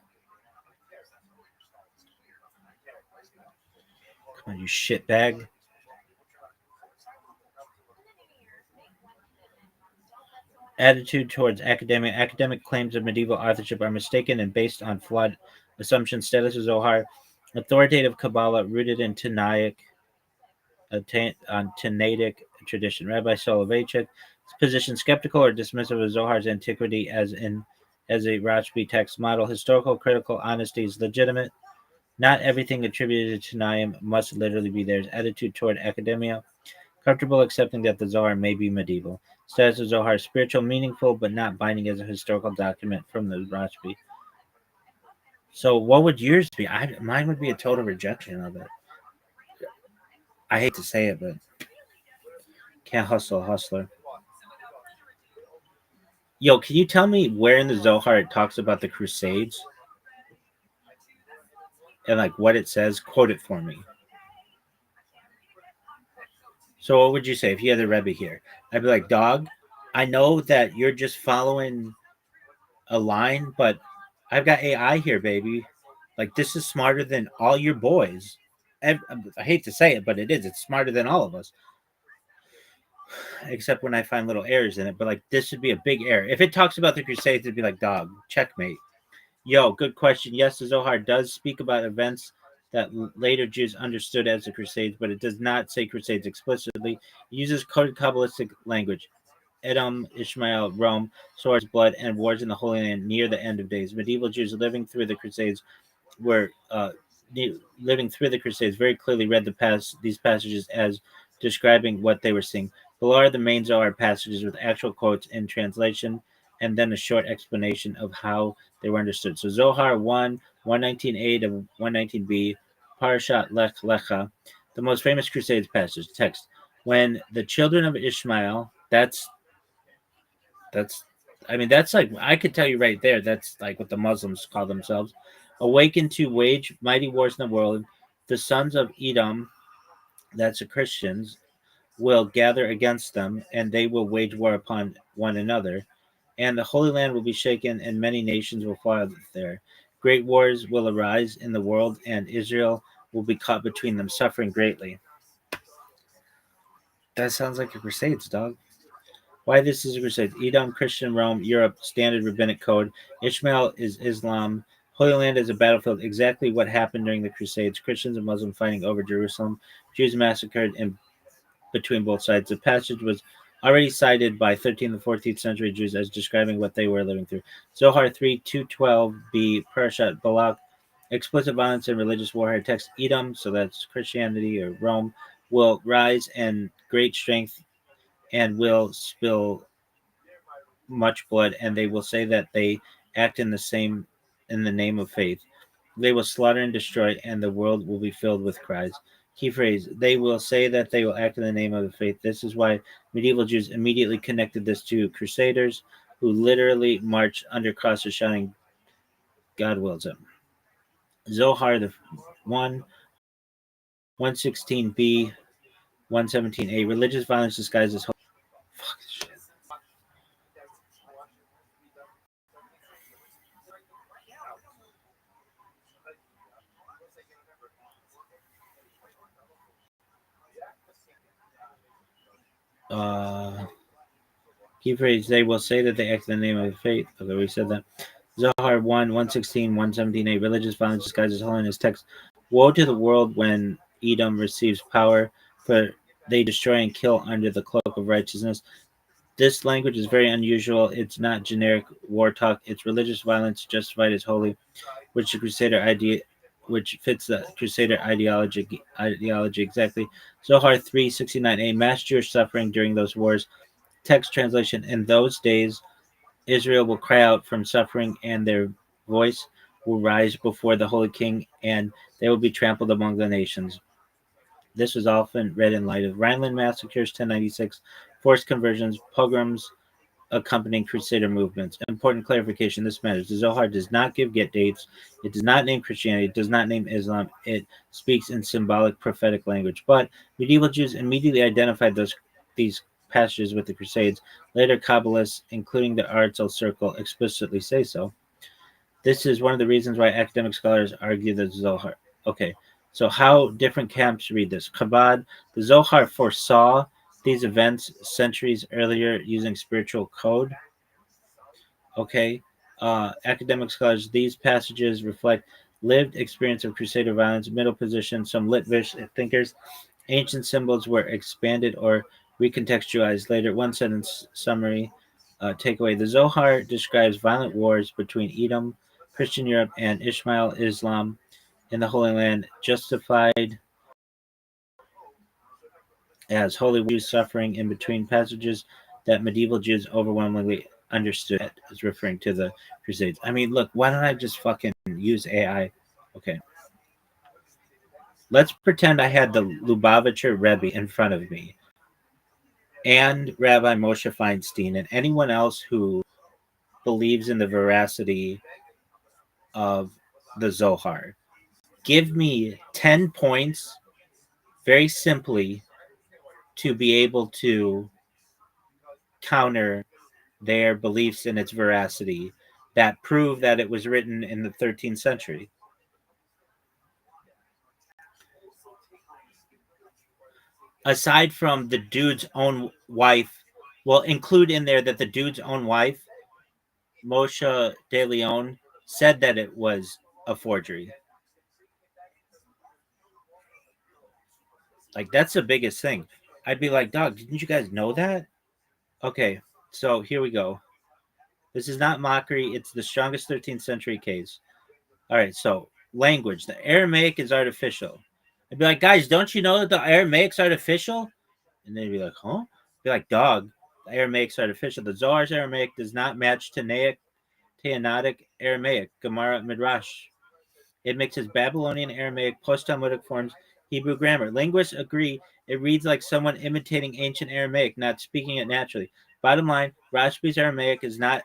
Come on, you shitbag. Attitude towards academic claims of medieval authorship are mistaken and based on flawed assumptions. Status of Zohar, authoritative Kabbalah rooted in Tanaitic tradition. Rabbi Soloveitchik position skeptical or dismissive of Zohar's antiquity as a Rashbi text model. Historical critical honesty is legitimate. Not everything attributed to Naim must literally be theirs. Attitude toward academia, comfortable accepting that the Zohar may be medieval. Status of Zohar spiritual, meaningful, but not binding as a historical document from the Rashbi. So, what would yours be? Mine would be a total rejection of it. I hate to say it, but can't hustle, hustler. Yo, can you tell me where in the Zohar it talks about the Crusades and like what it says? Quote it for me. So, what would you say if you had the Rebbe here? I'd be like, dog, I know that you're just following a line, but I've got AI here, baby. Like this is smarter than all your boys. I hate to say it, but it is. It's smarter than all of us, except when I find little errors in it. But like this would be a big error. If it talks about the Crusades, it'd be like, dog, checkmate. Yo, good question. Yes, the Zohar does speak about events that later Jews understood as the Crusades, but it does not say Crusades explicitly. It uses coded Kabbalistic language. Edom, Ishmael, Rome, swords, blood, and wars in the Holy Land near the end of days. Medieval Jews living through the Crusades were very clearly read these passages as describing what they were seeing. Below are the main Zohar passages with actual quotes and translation, and then a short explanation of how they were understood. So Zohar 1, 119a to 119b, Parashat Lech Lecha, the most famous Crusades passage, text. When the children of Ishmael, that's that's like I could tell you right there, that's like what the Muslims call themselves. Awakened to wage mighty wars in the world, the sons of Edom, that's the Christians, will gather against them, and they will wage war upon one another. And the Holy Land will be shaken, and many nations will fall there. Great wars will arise in the world, and Israel will be caught between them, suffering greatly. That sounds like a Crusades, dog. Why this is a crusade? Edom, Christian Rome, Europe, standard rabbinic code. Ishmael is Islam. Holy Land is a battlefield. Exactly what happened during the Crusades. Christians and Muslims fighting over Jerusalem. Jews massacred in between both sides. The passage was already cited by 13th and 14th century Jews as describing what they were living through. Zohar 3:212b, Parashat Balak, explicit violence and religious warfare. Text Edom, so that's Christianity or Rome, will rise and great strength and will spill much blood, and they will say that they act in the name of faith. They will slaughter and destroy, and the world will be filled with cries. Key phrase: they will say that they will act in the name of the faith. This is why medieval Jews immediately connected this to crusaders who literally marched under crosses shouting, God wills it. Zohar the 116b, 117a, religious violence disguised as holy. Fuck this shit. Key phrase: they will say that they act in the name of the faith. Okay, we said that. Zohar 1, 116, 117a, religious violence disguises holiness. Text: woe to the world when Edom receives power, for they destroy and kill under the cloak of righteousness. This language is very unusual. It's not generic war talk. It's religious violence justified as holy, which the Crusader idea, which fits the Crusader ideology exactly. Zohar 3:69a, mass Jewish suffering during those wars. Text translation: in those days, Israel will cry out from suffering, and their voice will rise before the Holy King, and they will be trampled among the nations. This was often read in light of Rhineland massacres, 1096, forced conversions, pogroms accompanying Crusader movements. Important clarification: this matters. The Zohar does not give get dates. It does not name Christianity. It does not name Islam. It speaks in symbolic prophetic language. But medieval Jews immediately identified these passages with the Crusades. Later Kabbalists, including the Arzal Circle, explicitly say so. This is one of the reasons why academic scholars argue the Zohar. Okay, so how different camps read this. Chabad, the Zohar foresaw these events centuries earlier using spiritual code. Okay, academic scholars, these passages reflect lived experience of Crusader violence. Middle position, some Litvish thinkers, ancient symbols were expanded or recontextualized later. One sentence summary takeaway: the Zohar describes violent wars between Edom, Christian Europe, and Ishmael Islam in the Holy Land, justified as holy Jews suffering in between passages that medieval Jews overwhelmingly understood as referring to the Crusades. I mean, look, why don't I just fucking use AI? Okay. Let's pretend I had the Lubavitcher Rebbe in front of me and Rabbi Moshe Feinstein and anyone else who believes in the veracity of the Zohar. Give me 10 points very simply to be able to counter their beliefs in its veracity that prove that it was written in the 13th century. Aside from the dude's own wife, well, include in there that the dude's own wife, Moshe de Leon, said that it was a forgery. Like, that's the biggest thing. I'd be like, dog, didn't you guys know that? Okay, so here we go. This is not mockery. It's the strongest 13th century case. All right, so language. The Aramaic is artificial. I'd be like, guys, don't you know that the Aramaic's artificial? And they'd be like, huh? I'd be like, dog, the Aramaic's artificial. The Zohar's Aramaic does not match Taanaic Aramaic, Gemara Midrash. It mixes Babylonian Aramaic, post-Talmudic forms, Hebrew grammar. Linguists agree it reads like someone imitating ancient Aramaic, not speaking it naturally. Bottom line, Rashbi's Aramaic is not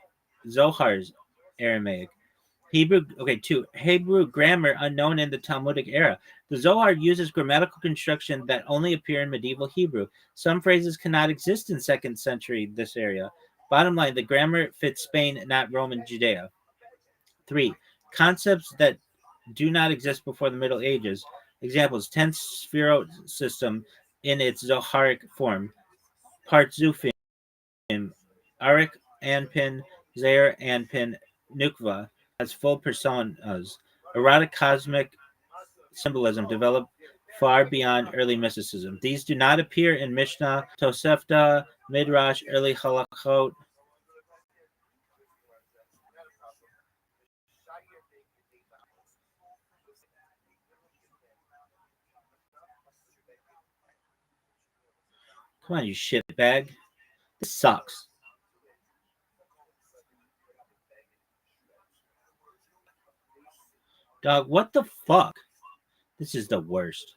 Zohar's Aramaic. Hebrew grammar unknown in the Talmudic era. The Zohar uses grammatical construction that only appear in medieval Hebrew. Some phrases cannot exist in 2nd century this area. Bottom line, the grammar fits Spain, not Roman Judea. 3. Concepts that do not exist before the Middle Ages. Examples: 10th spherot system in its Zoharic form. Partzufim, Arik Anpin, Zaire Anpin, Nukva has full personas. Erotic cosmic symbolism developed far beyond early mysticism. These do not appear in Mishnah, Tosefta, Midrash, early Halachot. Come on, you shitbag. This sucks. Dog, what the fuck? This is the worst.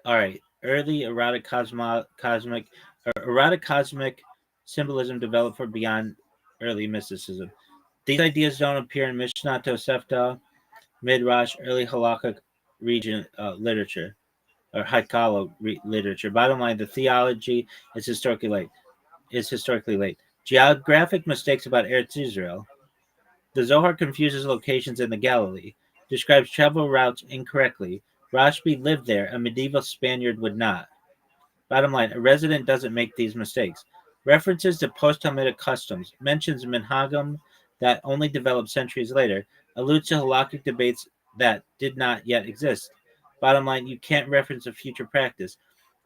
All right. Early erotic cosmic symbolism developed for beyond early mysticism. These ideas don't appear in Mishnah, Tosefta, Midrash, early halakhic region literature or Haikalah literature. Bottom line, the theology is historically late. Geographic mistakes about Eretz Israel. The Zohar confuses locations in the Galilee, describes travel routes incorrectly. Rashbi lived there, a medieval Spaniard would not. Bottom line, a resident doesn't make these mistakes. References to post-Talmudic customs, mentions minhagim that only developed centuries later, alludes to halakhic debates that did not yet exist. Bottom line, you can't reference a future practice.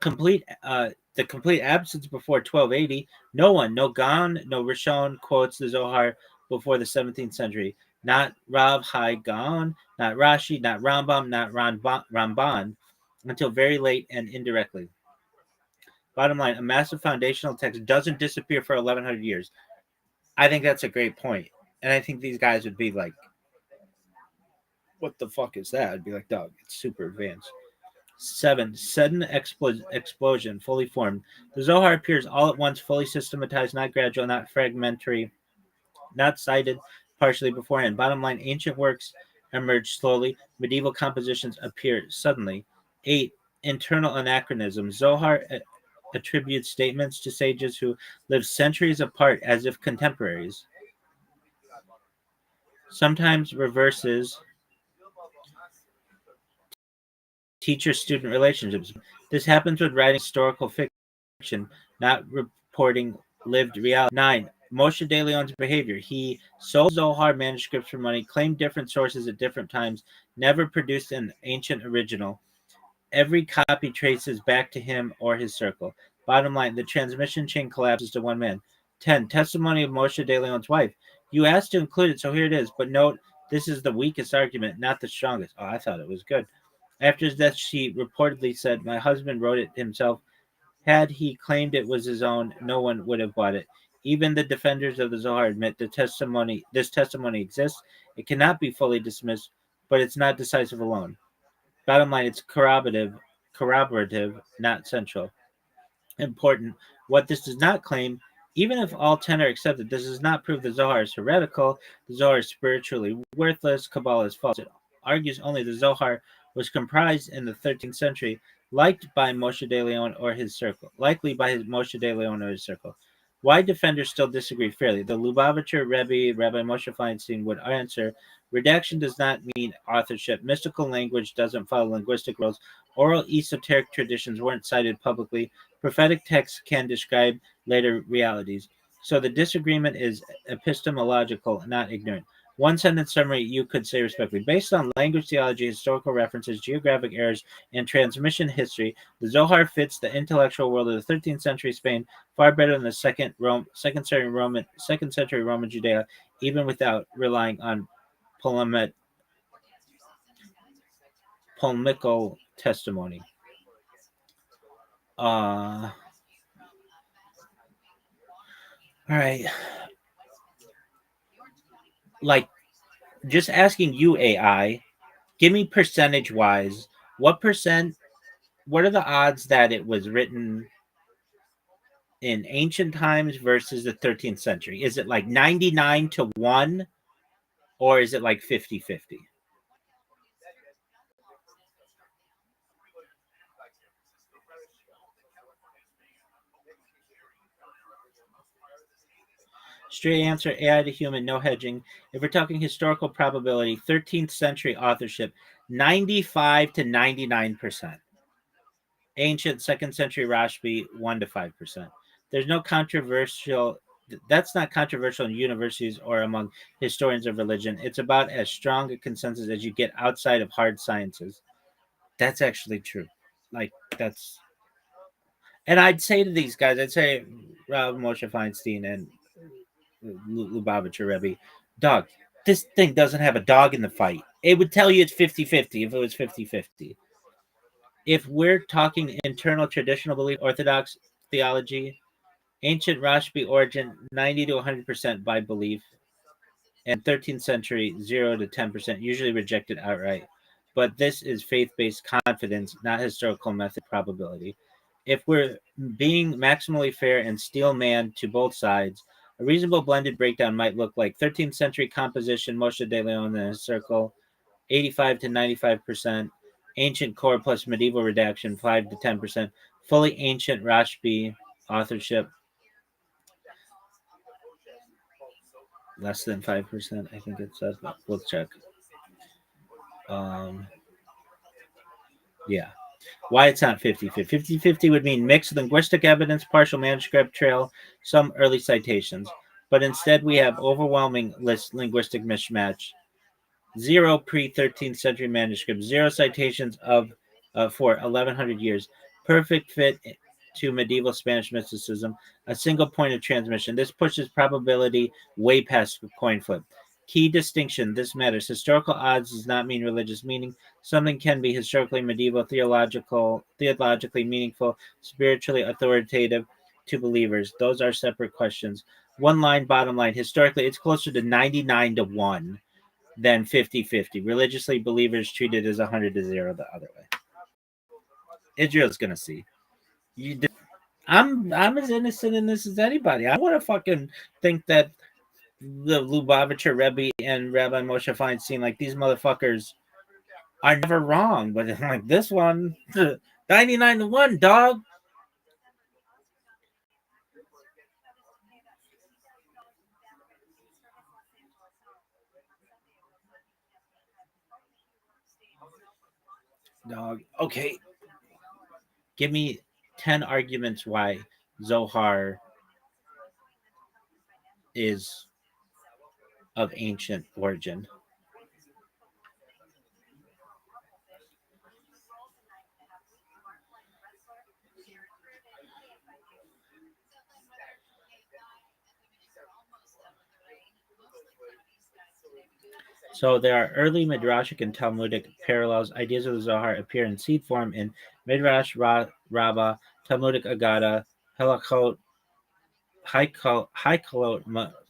The complete absence before 1280, no one, no Gan, no Rishon quotes the Zohar before the 17th century. Not Rav Hai Gaon, not Rashi, not Rambam, not Ramban, until very late and indirectly. Bottom line, a massive foundational text doesn't disappear for 1100 years. I think that's a great point. And I think these guys would be like, what the fuck is that? I'd be like, dog, it's super advanced. 7. Sudden explosion, fully formed. The Zohar appears all at once, fully systematized, not gradual, not fragmentary, not cited partially beforehand. Bottom line, ancient works emerge slowly. Medieval compositions appear suddenly. 8. Internal anachronism. Zohar attributes statements to sages who lived centuries apart as if contemporaries. Sometimes reverses teacher-student relationships. This happens with writing historical fiction, not reporting lived reality. 9. Moshe de Leon's behavior. He sold Zohar manuscripts for money, claimed different sources at different times, never produced an ancient original. Every copy traces back to him or his circle. Bottom line, the transmission chain collapses to one man. 10. Testimony of Moshe de Leon's wife. You asked to include it, so here it is. But note, this is the weakest argument, not the strongest. Oh, I thought it was good. After his death, she reportedly said, my husband wrote it himself. Had he claimed it was his own, no one would have bought it. Even the defenders of the Zohar admit this testimony exists. It cannot be fully dismissed, but it's not decisive alone. Bottom line, it's corroborative, not central. Important. What this does not claim, even if all 10 are accepted, this does not prove the Zohar is heretical, the Zohar is spiritually worthless, Kabbalah is false. It argues only the Zohar was comprised in the 13th century, likely by Moshe de Leon or his circle. Why defenders still disagree fairly? The Lubavitcher Rebbe, Rabbi Moshe Feinstein, would answer, redaction does not mean authorship. Mystical language doesn't follow linguistic rules. Oral esoteric traditions weren't cited publicly. Prophetic texts can describe later realities. So the disagreement is epistemological, not ignorant. One sentence summary you could say respectfully. Based on language theology, historical references, geographic errors, and transmission history, the Zohar fits the intellectual world of the 13th century Spain far better than the second century Roman Judea, even without relying on polemical testimony. All right. Like, just asking you, AI, give me percentage wise, what are the odds that it was written in ancient times versus the 13th century? Is it like 99 to 1 or is it like 50-50? Straight answer, AI to human, no hedging. If we're talking historical probability, 13th century authorship, 95 to 99%. Ancient 2nd century Rashbi, 1 to 5%. There's no controversial, that's not controversial in universities or among historians of religion. It's about as strong a consensus as you get outside of hard sciences. That's actually true. Like, that's, and I'd say to these guys, I'd say Moshe Feinstein and Lubavitcher Rebbe, dog, this thing doesn't have a dog in the fight. It would tell you it's 50-50 if it was 50-50. If we're talking internal traditional belief, Orthodox theology, ancient Rashbi origin, 90 to 100% by belief, and 13th century, 0 to 10%, usually rejected outright. But this is faith based confidence, not historical method probability. If we're being maximally fair and steel man to both sides, a reasonable blended breakdown might look like 13th century composition, Moshe de Leon in a circle, 85 to 95%, ancient core plus medieval redaction, 5 to 10%, fully ancient Rashbi authorship, less than 5%, I think it says, but we'll check. Um, yeah. Why it's not 50-50. 50-50 would mean mixed linguistic evidence, partial manuscript trail, some early citations. But instead, we have overwhelming linguistic mismatch. 0 pre-13th century manuscripts, 0 citations of for 1100 years. Perfect fit to medieval Spanish mysticism, a single point of transmission. This pushes probability way past coin flip. Key distinction, this matters. Historical odds does not mean religious meaning. Something can be historically medieval, theologically meaningful, spiritually authoritative to believers. Those are separate questions. One line, bottom line. Historically, it's closer to 99 to 1 than 50-50. Religiously, believers treat it as 100 to 0 the other way. Israel's going to see. I'm as innocent in this as anybody. I want to fucking think that the Lubavitcher Rebbe and Rabbi Moshe Feinstein, like, these motherfuckers are never wrong. But like this one, 99 to 1, dog. Dog. Okay. Give me 10 arguments why Zohar is of ancient origin. So there are early Midrashic and Talmudic parallels. Ideas of the Zohar appear in seed form in Midrash Rabbah, Talmudic Agada, Halachot, Haikolot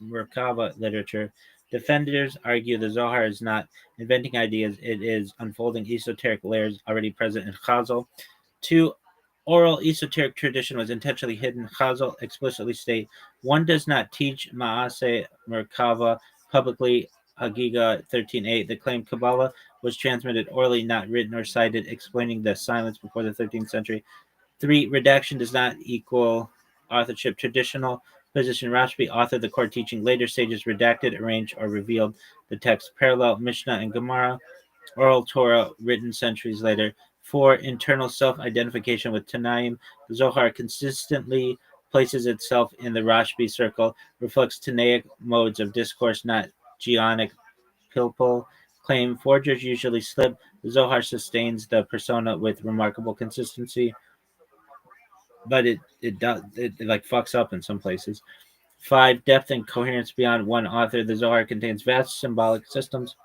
Merkava literature. Defenders argue the Zohar is not inventing ideas, it is unfolding esoteric layers already present in Chazal. 2. Oral esoteric tradition was intentionally hidden. Chazal explicitly state, one does not teach Maase Merkava publicly. Hagiga 13.8. The claim Kabbalah was transmitted orally, not written or cited, explaining the silence before the 13th century. 3. Redaction does not equal authorship. Traditional position Rashbi authored the core teaching. Later sages redacted, arranged, or revealed the text. Parallel Mishnah and Gemara. Oral Torah written centuries later. 4. Internal self-identification with Tanaim. The Zohar consistently places itself in the Rashbi circle, reflects Tanaic modes of discourse, not Geonic pilpul. Claim forgers usually slip. The Zohar sustains the persona with remarkable consistency, but it like fucks up in some places. 5. Depth and coherence beyond one author. The Zohar contains vast symbolic systems,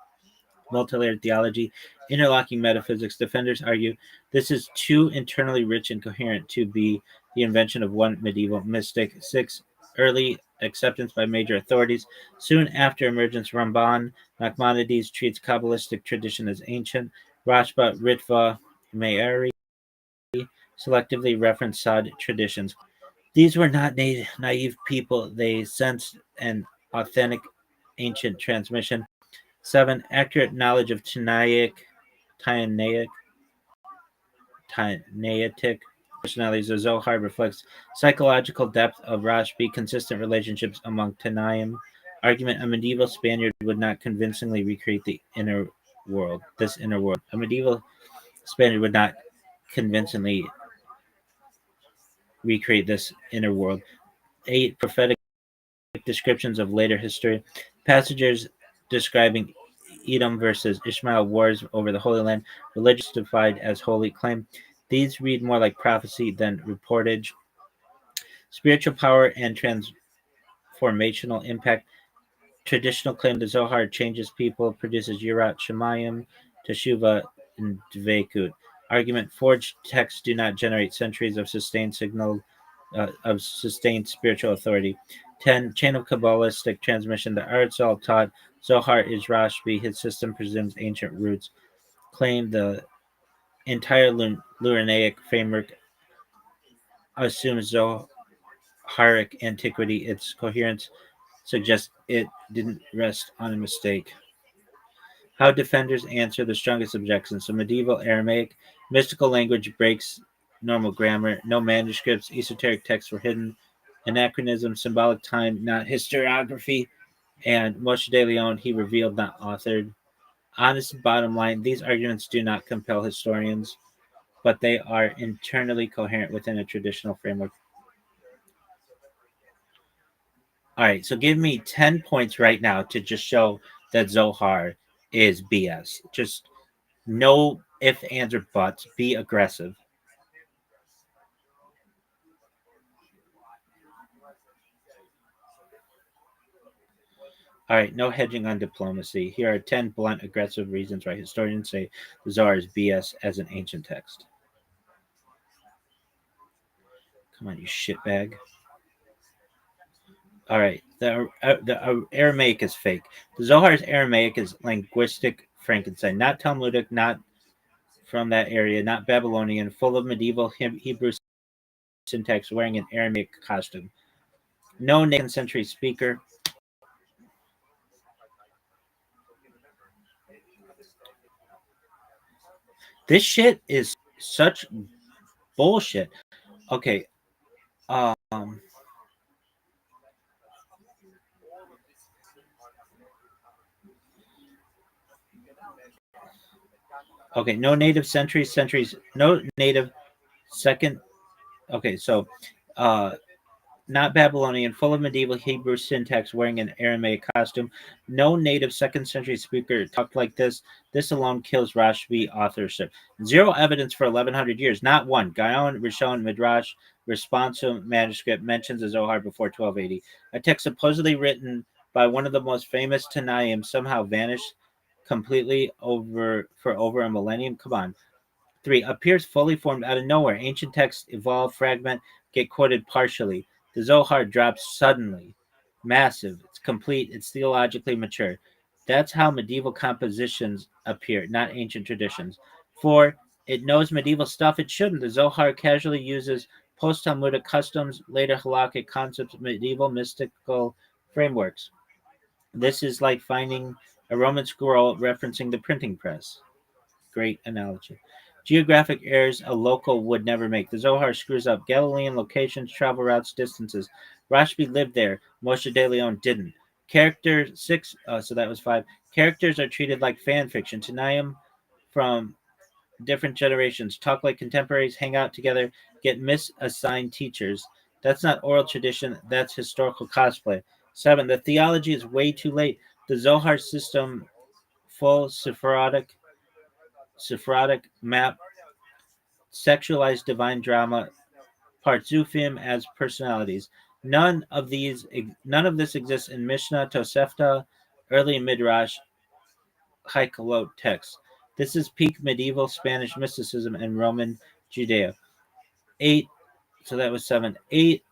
multi-layered theology, interlocking metaphysics. Defenders argue this is too internally rich and coherent to be the invention of one medieval mystic. 6. Early acceptance by major authorities. Soon after emergence, Ramban Nachmanides treats Kabbalistic tradition as ancient. Rashba, Ritva, Meiri selectively reference Sod traditions. These were not naive people. They sensed an authentic ancient transmission. 7. Accurate knowledge of Tanaitic personalities. The Zohar reflects psychological depth of Rashbi, consistent relationships among Tanaim. Argument: a medieval Spaniard would not convincingly recreate the inner world. This inner world. A medieval Spaniard would not convincingly recreate this inner world. 8. Prophetic descriptions of later history. Passages describing Edom versus Ishmael wars over the Holy Land, religious justified as holy claim. These read more like prophecy than reportage. Spiritual power and transformational impact. Traditional claim the Zohar changes people, produces Yirat Shemayim, Teshuvah, and Dveikut. Argument: forged texts do not generate centuries of sustained spiritual authority. 10. Chain of Kabbalistic transmission. The Arizal taught Zohar is Rashbi. His system presumes ancient roots. Claim the entire Luranaic framework assumes Zoharic antiquity. Its coherence suggests it didn't rest on a mistake. How defenders answer the strongest objections. So medieval Aramaic, mystical language breaks normal grammar, no manuscripts, esoteric texts were hidden, anachronism, symbolic time, not historiography, and Moshe de Leon, he revealed, not authored. Honest bottom line, these arguments do not compel historians, but they are internally coherent within a traditional framework. All right, so give me 10 points right now to just show that Zohar is BS. Just no ifs, ands, or buts. Be aggressive. All right, no hedging on diplomacy. Here are 10 blunt, aggressive reasons why historians say the Zohar is BS as an ancient text. Come on, you shitbag. All right, the Aramaic is fake. The Zohar's Aramaic is linguistic Frankenstein, not Talmudic, not from that area, not Babylonian, full of medieval Hebrew syntax, wearing an Aramaic costume. No native century speaker. This shit is such bullshit. Okay. Okay, no native centuries, no native second. Okay, so not Babylonian, full of medieval Hebrew syntax, wearing an Aramaic costume. No native second century speaker talked like this. This alone kills Rashbi authorship. Zero evidence for 1100 years. Not one. Gaon, Rishon, Midrash, Responsum manuscript mentions the Zohar before 1280. A text supposedly written by one of the most famous Tanaim somehow vanished completely for over a millennium. Come on. 3. Appears fully formed out of nowhere. Ancient texts evolve, fragment, get quoted partially. The Zohar drops suddenly. Massive. It's complete. It's theologically mature. That's how medieval compositions appear, not ancient traditions. 4. It knows medieval stuff it shouldn't. The Zohar casually uses post-Talmudic customs, later halakhic concepts, medieval mystical frameworks. This is like finding a Roman scroll referencing the printing press. Great analogy. Geographic errors a local would never make. The Zohar screws up Galilean locations, travel routes, distances. Rashbi lived there. Moshe de Leon didn't. Character 6, so that was 5. Characters are treated like fan fiction. Tanaim from different generations talk like contemporaries, hang out together, get misassigned teachers. That's not oral tradition, that's historical cosplay. 7. The theology is way too late. The Zohar system, full Sephardic map, sexualized divine drama, Partzufim as personalities. None of this exists in Mishnah, Tosefta, early Midrash, Haikalot texts. This is peak medieval Spanish mysticism and Roman Judea. 8, so that was 7. 8,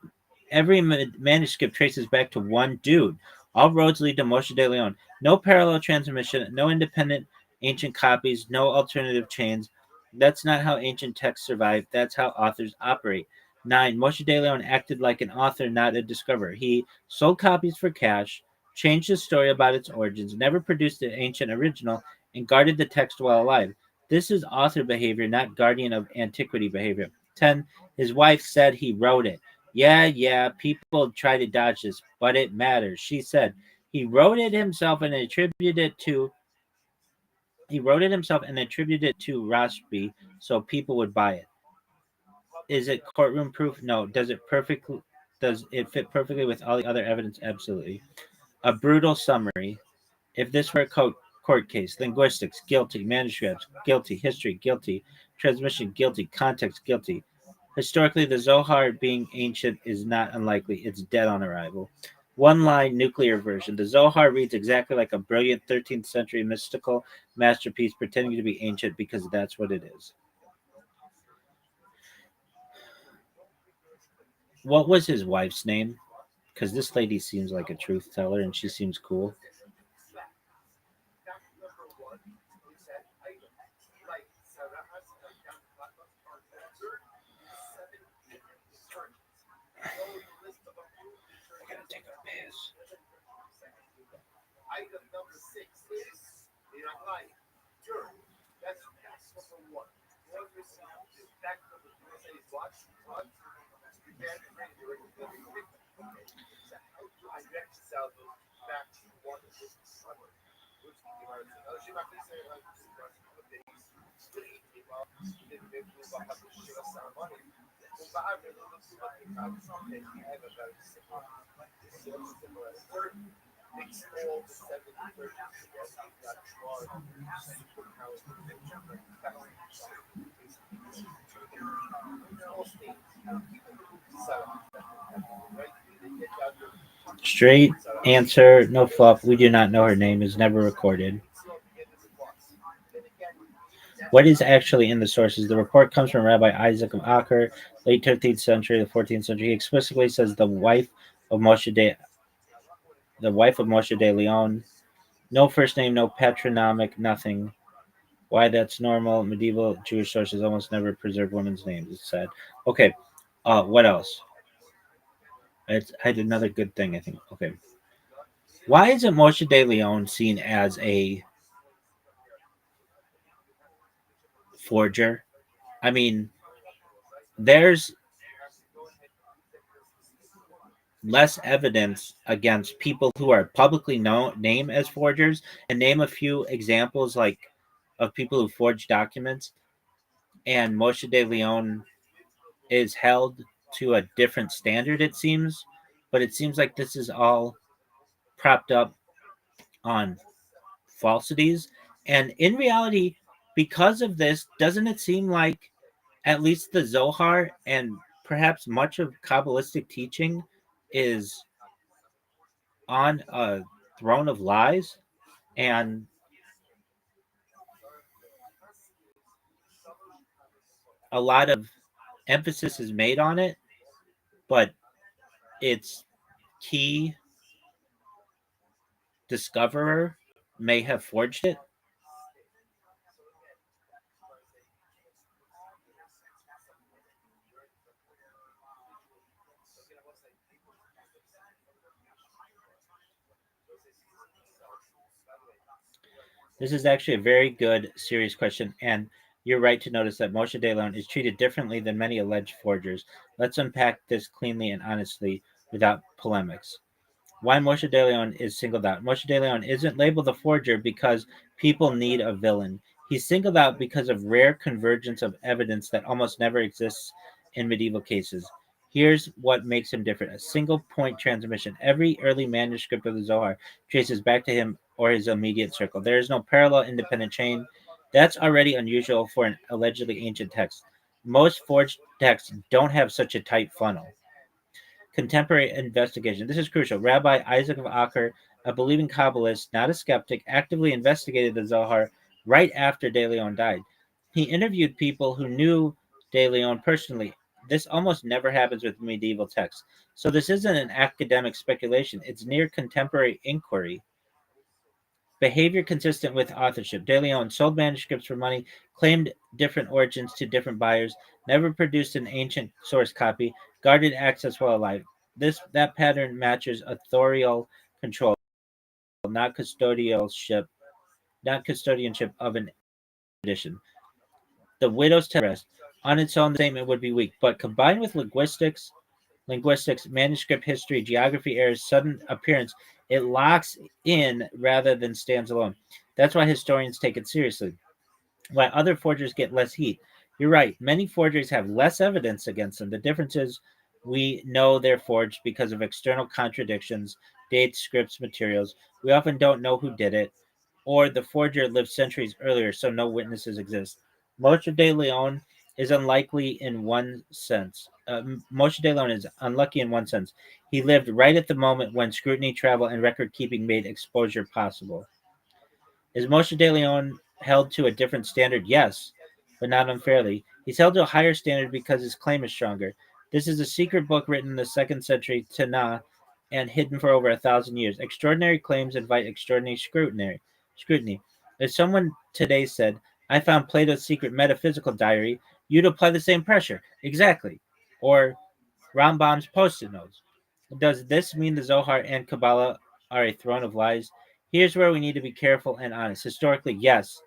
every manuscript traces back to one dude. All roads lead to Moshe de Leon. No parallel transmission, no independent ancient copies, no alternative chains. That's not how ancient texts survive. That's how authors operate. 9. Moshe de Leon acted like an author, not a discoverer. He sold copies for cash, changed the story about its origins, never produced the ancient original, and guarded the text while alive. This is author behavior, not guardian of antiquity behavior. 10. His wife said he wrote it. Yeah, people try to dodge this, but it matters. She said he wrote it himself and attributed it to Rothschild so people would buy it. Is it courtroom proof? No. Does it fit perfectly with all the other evidence? Absolutely. A brutal summary. If this were a court case, linguistics, guilty, manuscripts, guilty, history, guilty, transmission, guilty, context, guilty. Historically, the Zohar being ancient is not unlikely. It's dead on arrival. One line nuclear version. The Zohar reads exactly like a brilliant 13th century mystical masterpiece pretending to be ancient because that's what it is. What was his wife's name? Because this lady seems like a truth teller and she seems cool. Straight answer, no fluff. We do not know her name. Is never recorded. What is actually in the sources? The report comes from Rabbi Isaac of Acre, late 13th century, the 14th century. He explicitly says of Moshe de the wife of Moshe de Leon. No first name, no patronymic, nothing. Why that's normal. Medieval Jewish sources almost never preserve women's names. It's sad. Okay. What else? I had another good thing, I think. Okay. Why isn't Moshe de Leon seen as a forger? I mean, there's less evidence against people who are publicly known named as forgers, and name a few examples like of people who forged documents, and Moshe de Leon is held to a different standard, it seems, but it seems like this is all propped up on falsities. And in reality, because of this, doesn't it seem like at least the Zohar and perhaps much of Kabbalistic teaching is on a throne of lies? And a lot of emphasis is made on it, but its key discoverer may have forged it. This is actually a very good, serious question, and you're right to notice that Moshe de Leon is treated differently than many alleged forgers. Let's unpack this cleanly and honestly without polemics. Why Moshe de Leon is singled out. Moshe de Leon isn't labeled a forger because people need a villain. He's singled out because of rare convergence of evidence that almost never exists in medieval cases. Here's what makes him different: a single point transmission. Every early manuscript of the Zohar traces back to him or his immediate circle. There is no parallel independent chain. That's already unusual for an allegedly ancient text. Most forged texts don't have such a tight funnel. Contemporary investigation. This is crucial. Rabbi Isaac of Acre, a believing Kabbalist, not a skeptic, actively investigated the Zohar right after De Leon died. He interviewed people who knew De Leon personally. This almost never happens with medieval texts. So this isn't an academic speculation, it's near contemporary inquiry. Behavior consistent with authorship. De Leon sold manuscripts for money, claimed different origins to different buyers, never produced an ancient source copy, guarded access while alive. That pattern matches authorial control, not custodianship, not custodianship of an edition. The widow's rest. On its own, the statement would be weak, but combined with linguistics, manuscript history, geography errors, sudden appearance, it locks in rather than stands alone. That's why historians take it seriously. Why other forgers get less heat. You're right. Many forgeries have less evidence against them. The difference is we know they're forged because of external contradictions, dates, scripts, materials. We often don't know who did it, or the forger lived centuries earlier, so no witnesses exist. Moshe de Leon is unlikely in one sense. Moshe de Leon is unlucky in one sense. He lived right at the moment when scrutiny, travel, and record keeping made exposure possible. Is Moshe de Leon held to a different standard? Yes, but not unfairly. He's held to a higher standard because his claim is stronger. This is a secret book written in the second century Tanakh and hidden for over 1,000 years. Extraordinary claims invite extraordinary scrutiny. If someone today said, I found Plato's secret metaphysical diary, you'd apply the same pressure. Exactly. Or Rambam's post-it notes. Does this mean the Zohar and Kabbalah are a throne of lies? Here's where we need to be careful and honest. Historically, yes,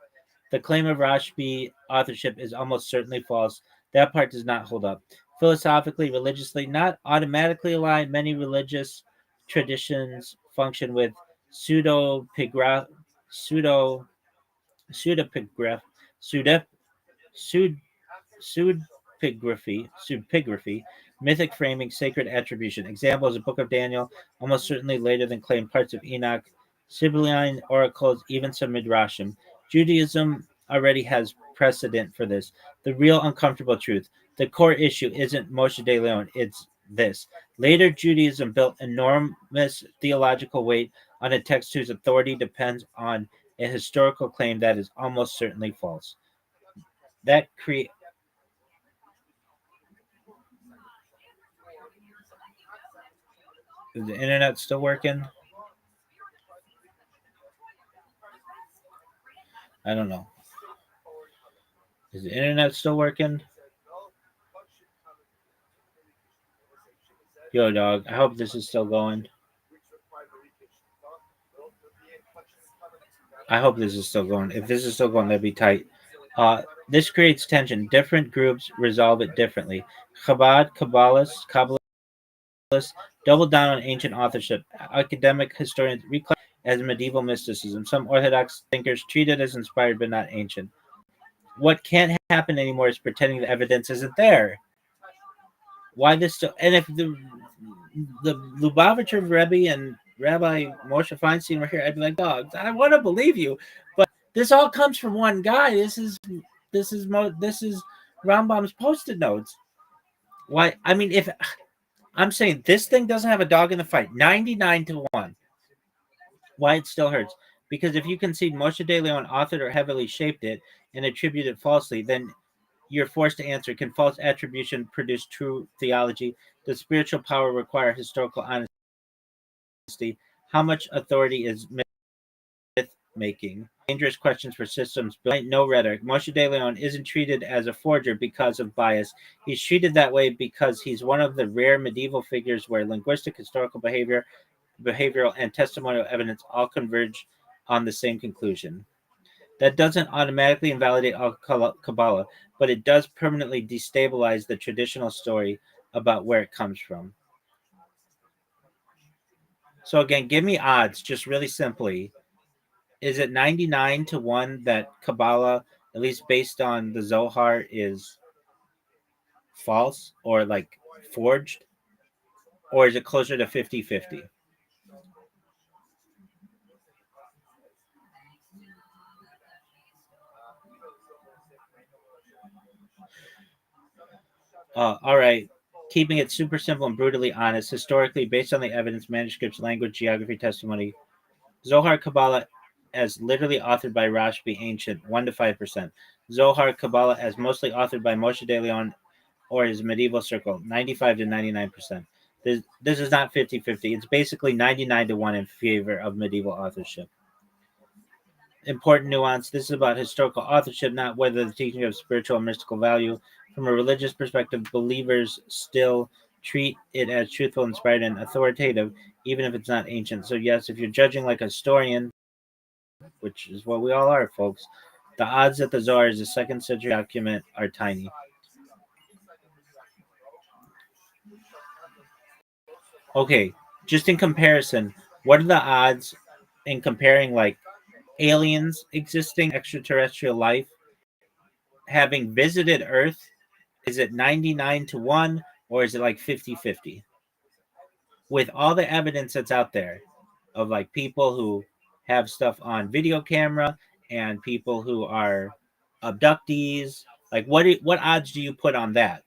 the claim of Rashbi authorship is almost certainly false. That part does not hold up. Philosophically, religiously, not automatically aligned. Many religious traditions function with pseudo pseudo pseudepigraph pseudo pseudepigraphy, mythic framing, sacred attribution. Examples: the Book of Daniel, almost certainly later than claimed, parts of Enoch, Sibylline oracles, even some midrashim. Judaism already has precedent for this. The real uncomfortable truth, the core issue, isn't Moshe de Leon. It's this: later Judaism built enormous theological weight on a text whose authority depends on a historical claim that is almost certainly false. That create Is the internet still working? I don't know. Is the internet still working? Yo, dog. I hope this is still going. I hope this is still going. If this is still going, that'd be tight. This creates tension. Different groups resolve it differently. Chabad, Kabbalists double down on ancient authorship. Academic historians reclaim as medieval mysticism. Some Orthodox thinkers treat it as inspired but not ancient. What can't happen anymore is pretending the evidence isn't there. Why this still? And if the Lubavitcher Rebbe and Rabbi Moshe Feinstein were here, I'd be like, dogs, I want to believe you, but this all comes from one guy. This is Rambam's post-it notes. Why? I mean, if I'm saying this thing doesn't have a dog in the fight, 99-1. Why it still hurts? Because if you concede Moshe de Leon authored or heavily shaped it and attributed it falsely, then you're forced to answer: can false attribution produce true theology? Does spiritual power require historical honesty? How much authority is myth making? Dangerous questions for systems built. No rhetoric. Moshe de Leon isn't treated as a forger because of bias. He's treated that way because he's one of the rare medieval figures where linguistic, historical behavioral, and testimonial evidence all converge on the same conclusion. That doesn't automatically invalidate all Kabbalah, but it does permanently destabilize the traditional story about where it comes from. So again, give me odds, just really simply. Is it 99-1 that Kabbalah, at least based on the Zohar, is false or like forged? Or is it closer to 50-50? All right. Keeping it super simple and brutally honest, historically, based on the evidence, manuscripts, language, geography, testimony, Zohar Kabbalah as literally authored by Rashbi, ancient, 1-5%. Zohar Kabbalah as mostly authored by Moshe de Leon or his medieval circle, 95-99%. This is not 50-50. It's basically 99-1 in favor of medieval authorship. Important nuance: this is about historical authorship, not whether the teaching of spiritual or mystical value. From a religious perspective, believers still treat it as truthful, inspired, and authoritative, even if it's not ancient. So, yes, if you're judging like a historian, which is what we all are, folks, the odds that the Zohar is a second century document are tiny. Okay, just in comparison, what are the odds in comparing like aliens existing, extraterrestrial life, having visited Earth? Is it 99 to 1 or is it like 50-50? With all the evidence that's out there of like people who have stuff on video camera and people who are abductees, like what odds do you put on that?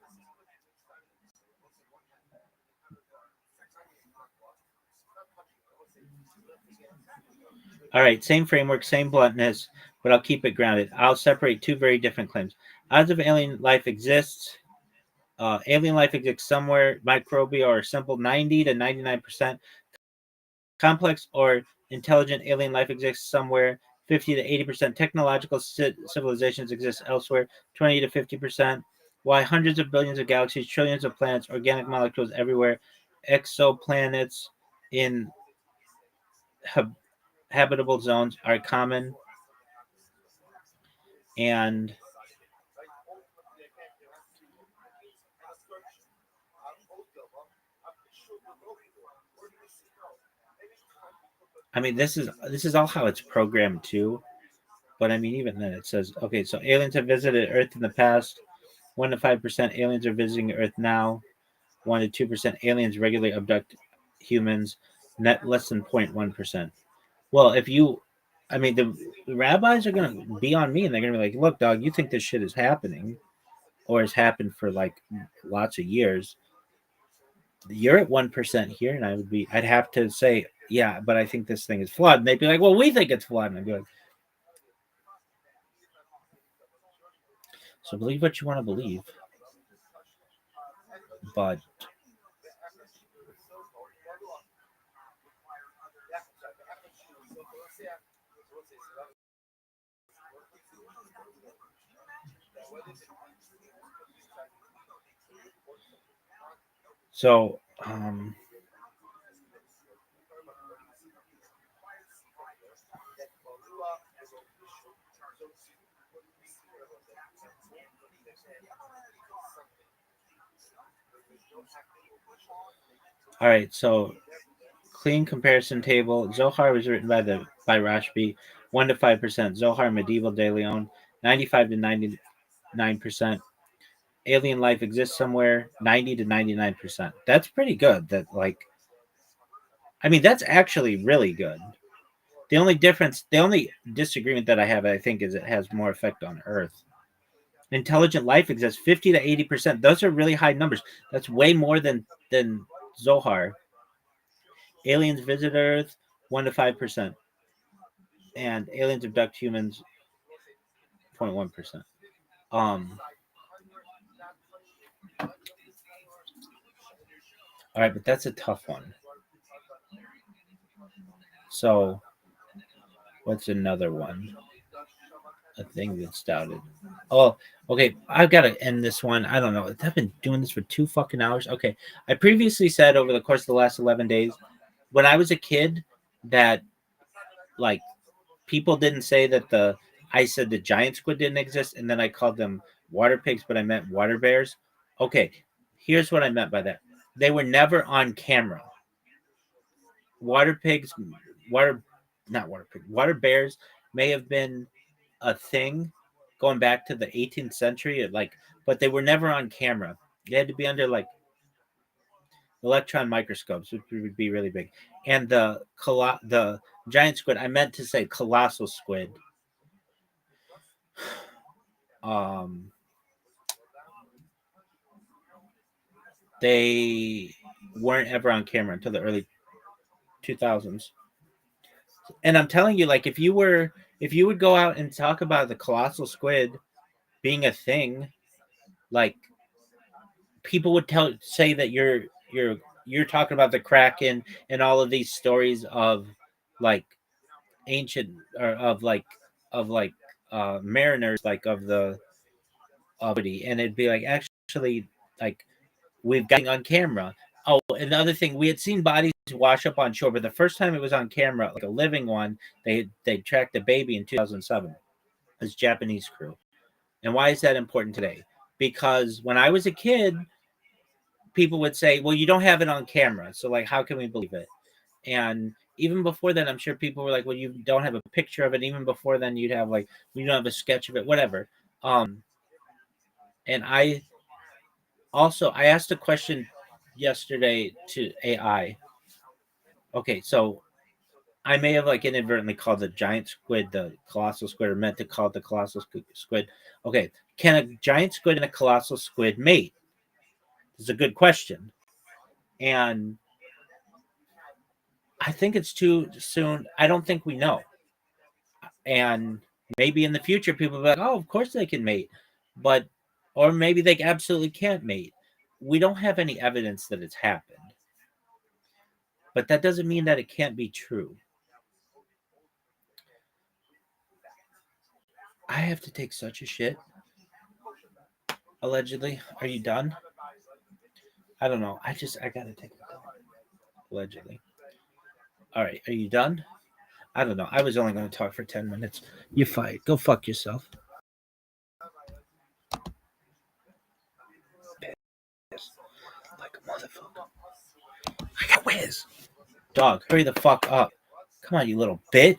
All right, same framework, same bluntness, but I'll keep it grounded. I'll separate two very different claims. Odds of alien life exists. Alien life exists somewhere, microbial or simple, 90 to 99%. Complex or intelligent alien life exists somewhere, 50 to 80%. Technological civilizations exist elsewhere, 20 to 50%. Why hundreds of billions of galaxies, trillions of planets, organic molecules everywhere, exoplanets in habitable zones are common, and I mean this is all how it's programmed too. But I mean, even then, it says okay. So aliens have visited Earth in the past. 1 to 5% aliens are visiting Earth now. 1 to 2% aliens regularly abduct humans. Net less than 0.1%. Well, if you, I mean, the rabbis are gonna be on me, and they're gonna be like, "Look, dog, you think this shit is happening, or has happened for like lots of years? You're at 1% here," and I'd have to say, "Yeah, but I think this thing is flawed." And they'd be like, "Well, we think it's flawed," and I'd be like, "So believe what you want to believe, but." So, all right. So, clean comparison table. Zohar was written by Rashbi, 1 to 5%. Zohar Medieval De Leon, 95 to 99%. Alien life exists somewhere, 90 to 99%. That's pretty good. I mean, that's actually really good. The only disagreement that I have, I think, is it has more effect on Earth. Intelligent life exists, 50 to 80%. Those are really high numbers. That's way more than Zohar. Aliens visit Earth, 1 to 5%, and aliens abduct humans, 0.1%. Um, all right, but that's a tough one. So, what's another one? A thing that's doubted. Oh, okay. I've got to end this one. I don't know. I've been doing this for 2 fucking hours. Okay. I previously said over the course of the last 11 days, when I was a kid, that like people didn't say that I said the giant squid didn't exist, and then I called them water pigs, but I meant water bears. Okay. Here's what I meant by that. They were never on camera. Water pigs, water, not water pigs, water bears may have been a thing going back to the 18th century, but they were never on camera. They had to be under like electron microscopes, which would be really big. And the giant squid, I meant to say colossal squid. Um, they weren't ever on camera until the early 2000s. And I'm telling you, like, if you would go out and talk about the colossal squid being a thing, like people would say that you're talking about the Kraken and all of these stories of like ancient or of like mariners, like of the and it'd be like actually like we've got on camera. Oh, another thing, we had seen bodies wash up on shore, but the first time it was on camera, like a living one, they tracked a baby in 2007. This Japanese crew. And why is that important today? Because when I was a kid, people would say, well, you don't have it on camera, so like, how can we believe it? And even before then, I'm sure people were like, well, you don't have a picture of it. Even before then, you'd have like, we don't have a sketch of it, whatever. And I asked a question yesterday to AI. Okay, so I may have like inadvertently called the giant squid the colossal squid, or meant to call it the colossal squid. Okay, can a giant squid and a colossal squid mate? It's a good question, and I think it's too soon. I don't think we know, and maybe in the future people will be like, "Oh, of course they can mate," but or maybe they absolutely can't mate. We don't have any evidence that it's happened, but that doesn't mean that it can't be true. I have to take such a shit. Allegedly, are you done? I don't know. I gotta take it down. Allegedly. All right, are you done? I don't know. I was only going to talk for 10 minutes. You fight. Go fuck yourself. Like a motherfucker. I got whiz. Dog, hurry the fuck up. Come on, you little bitch.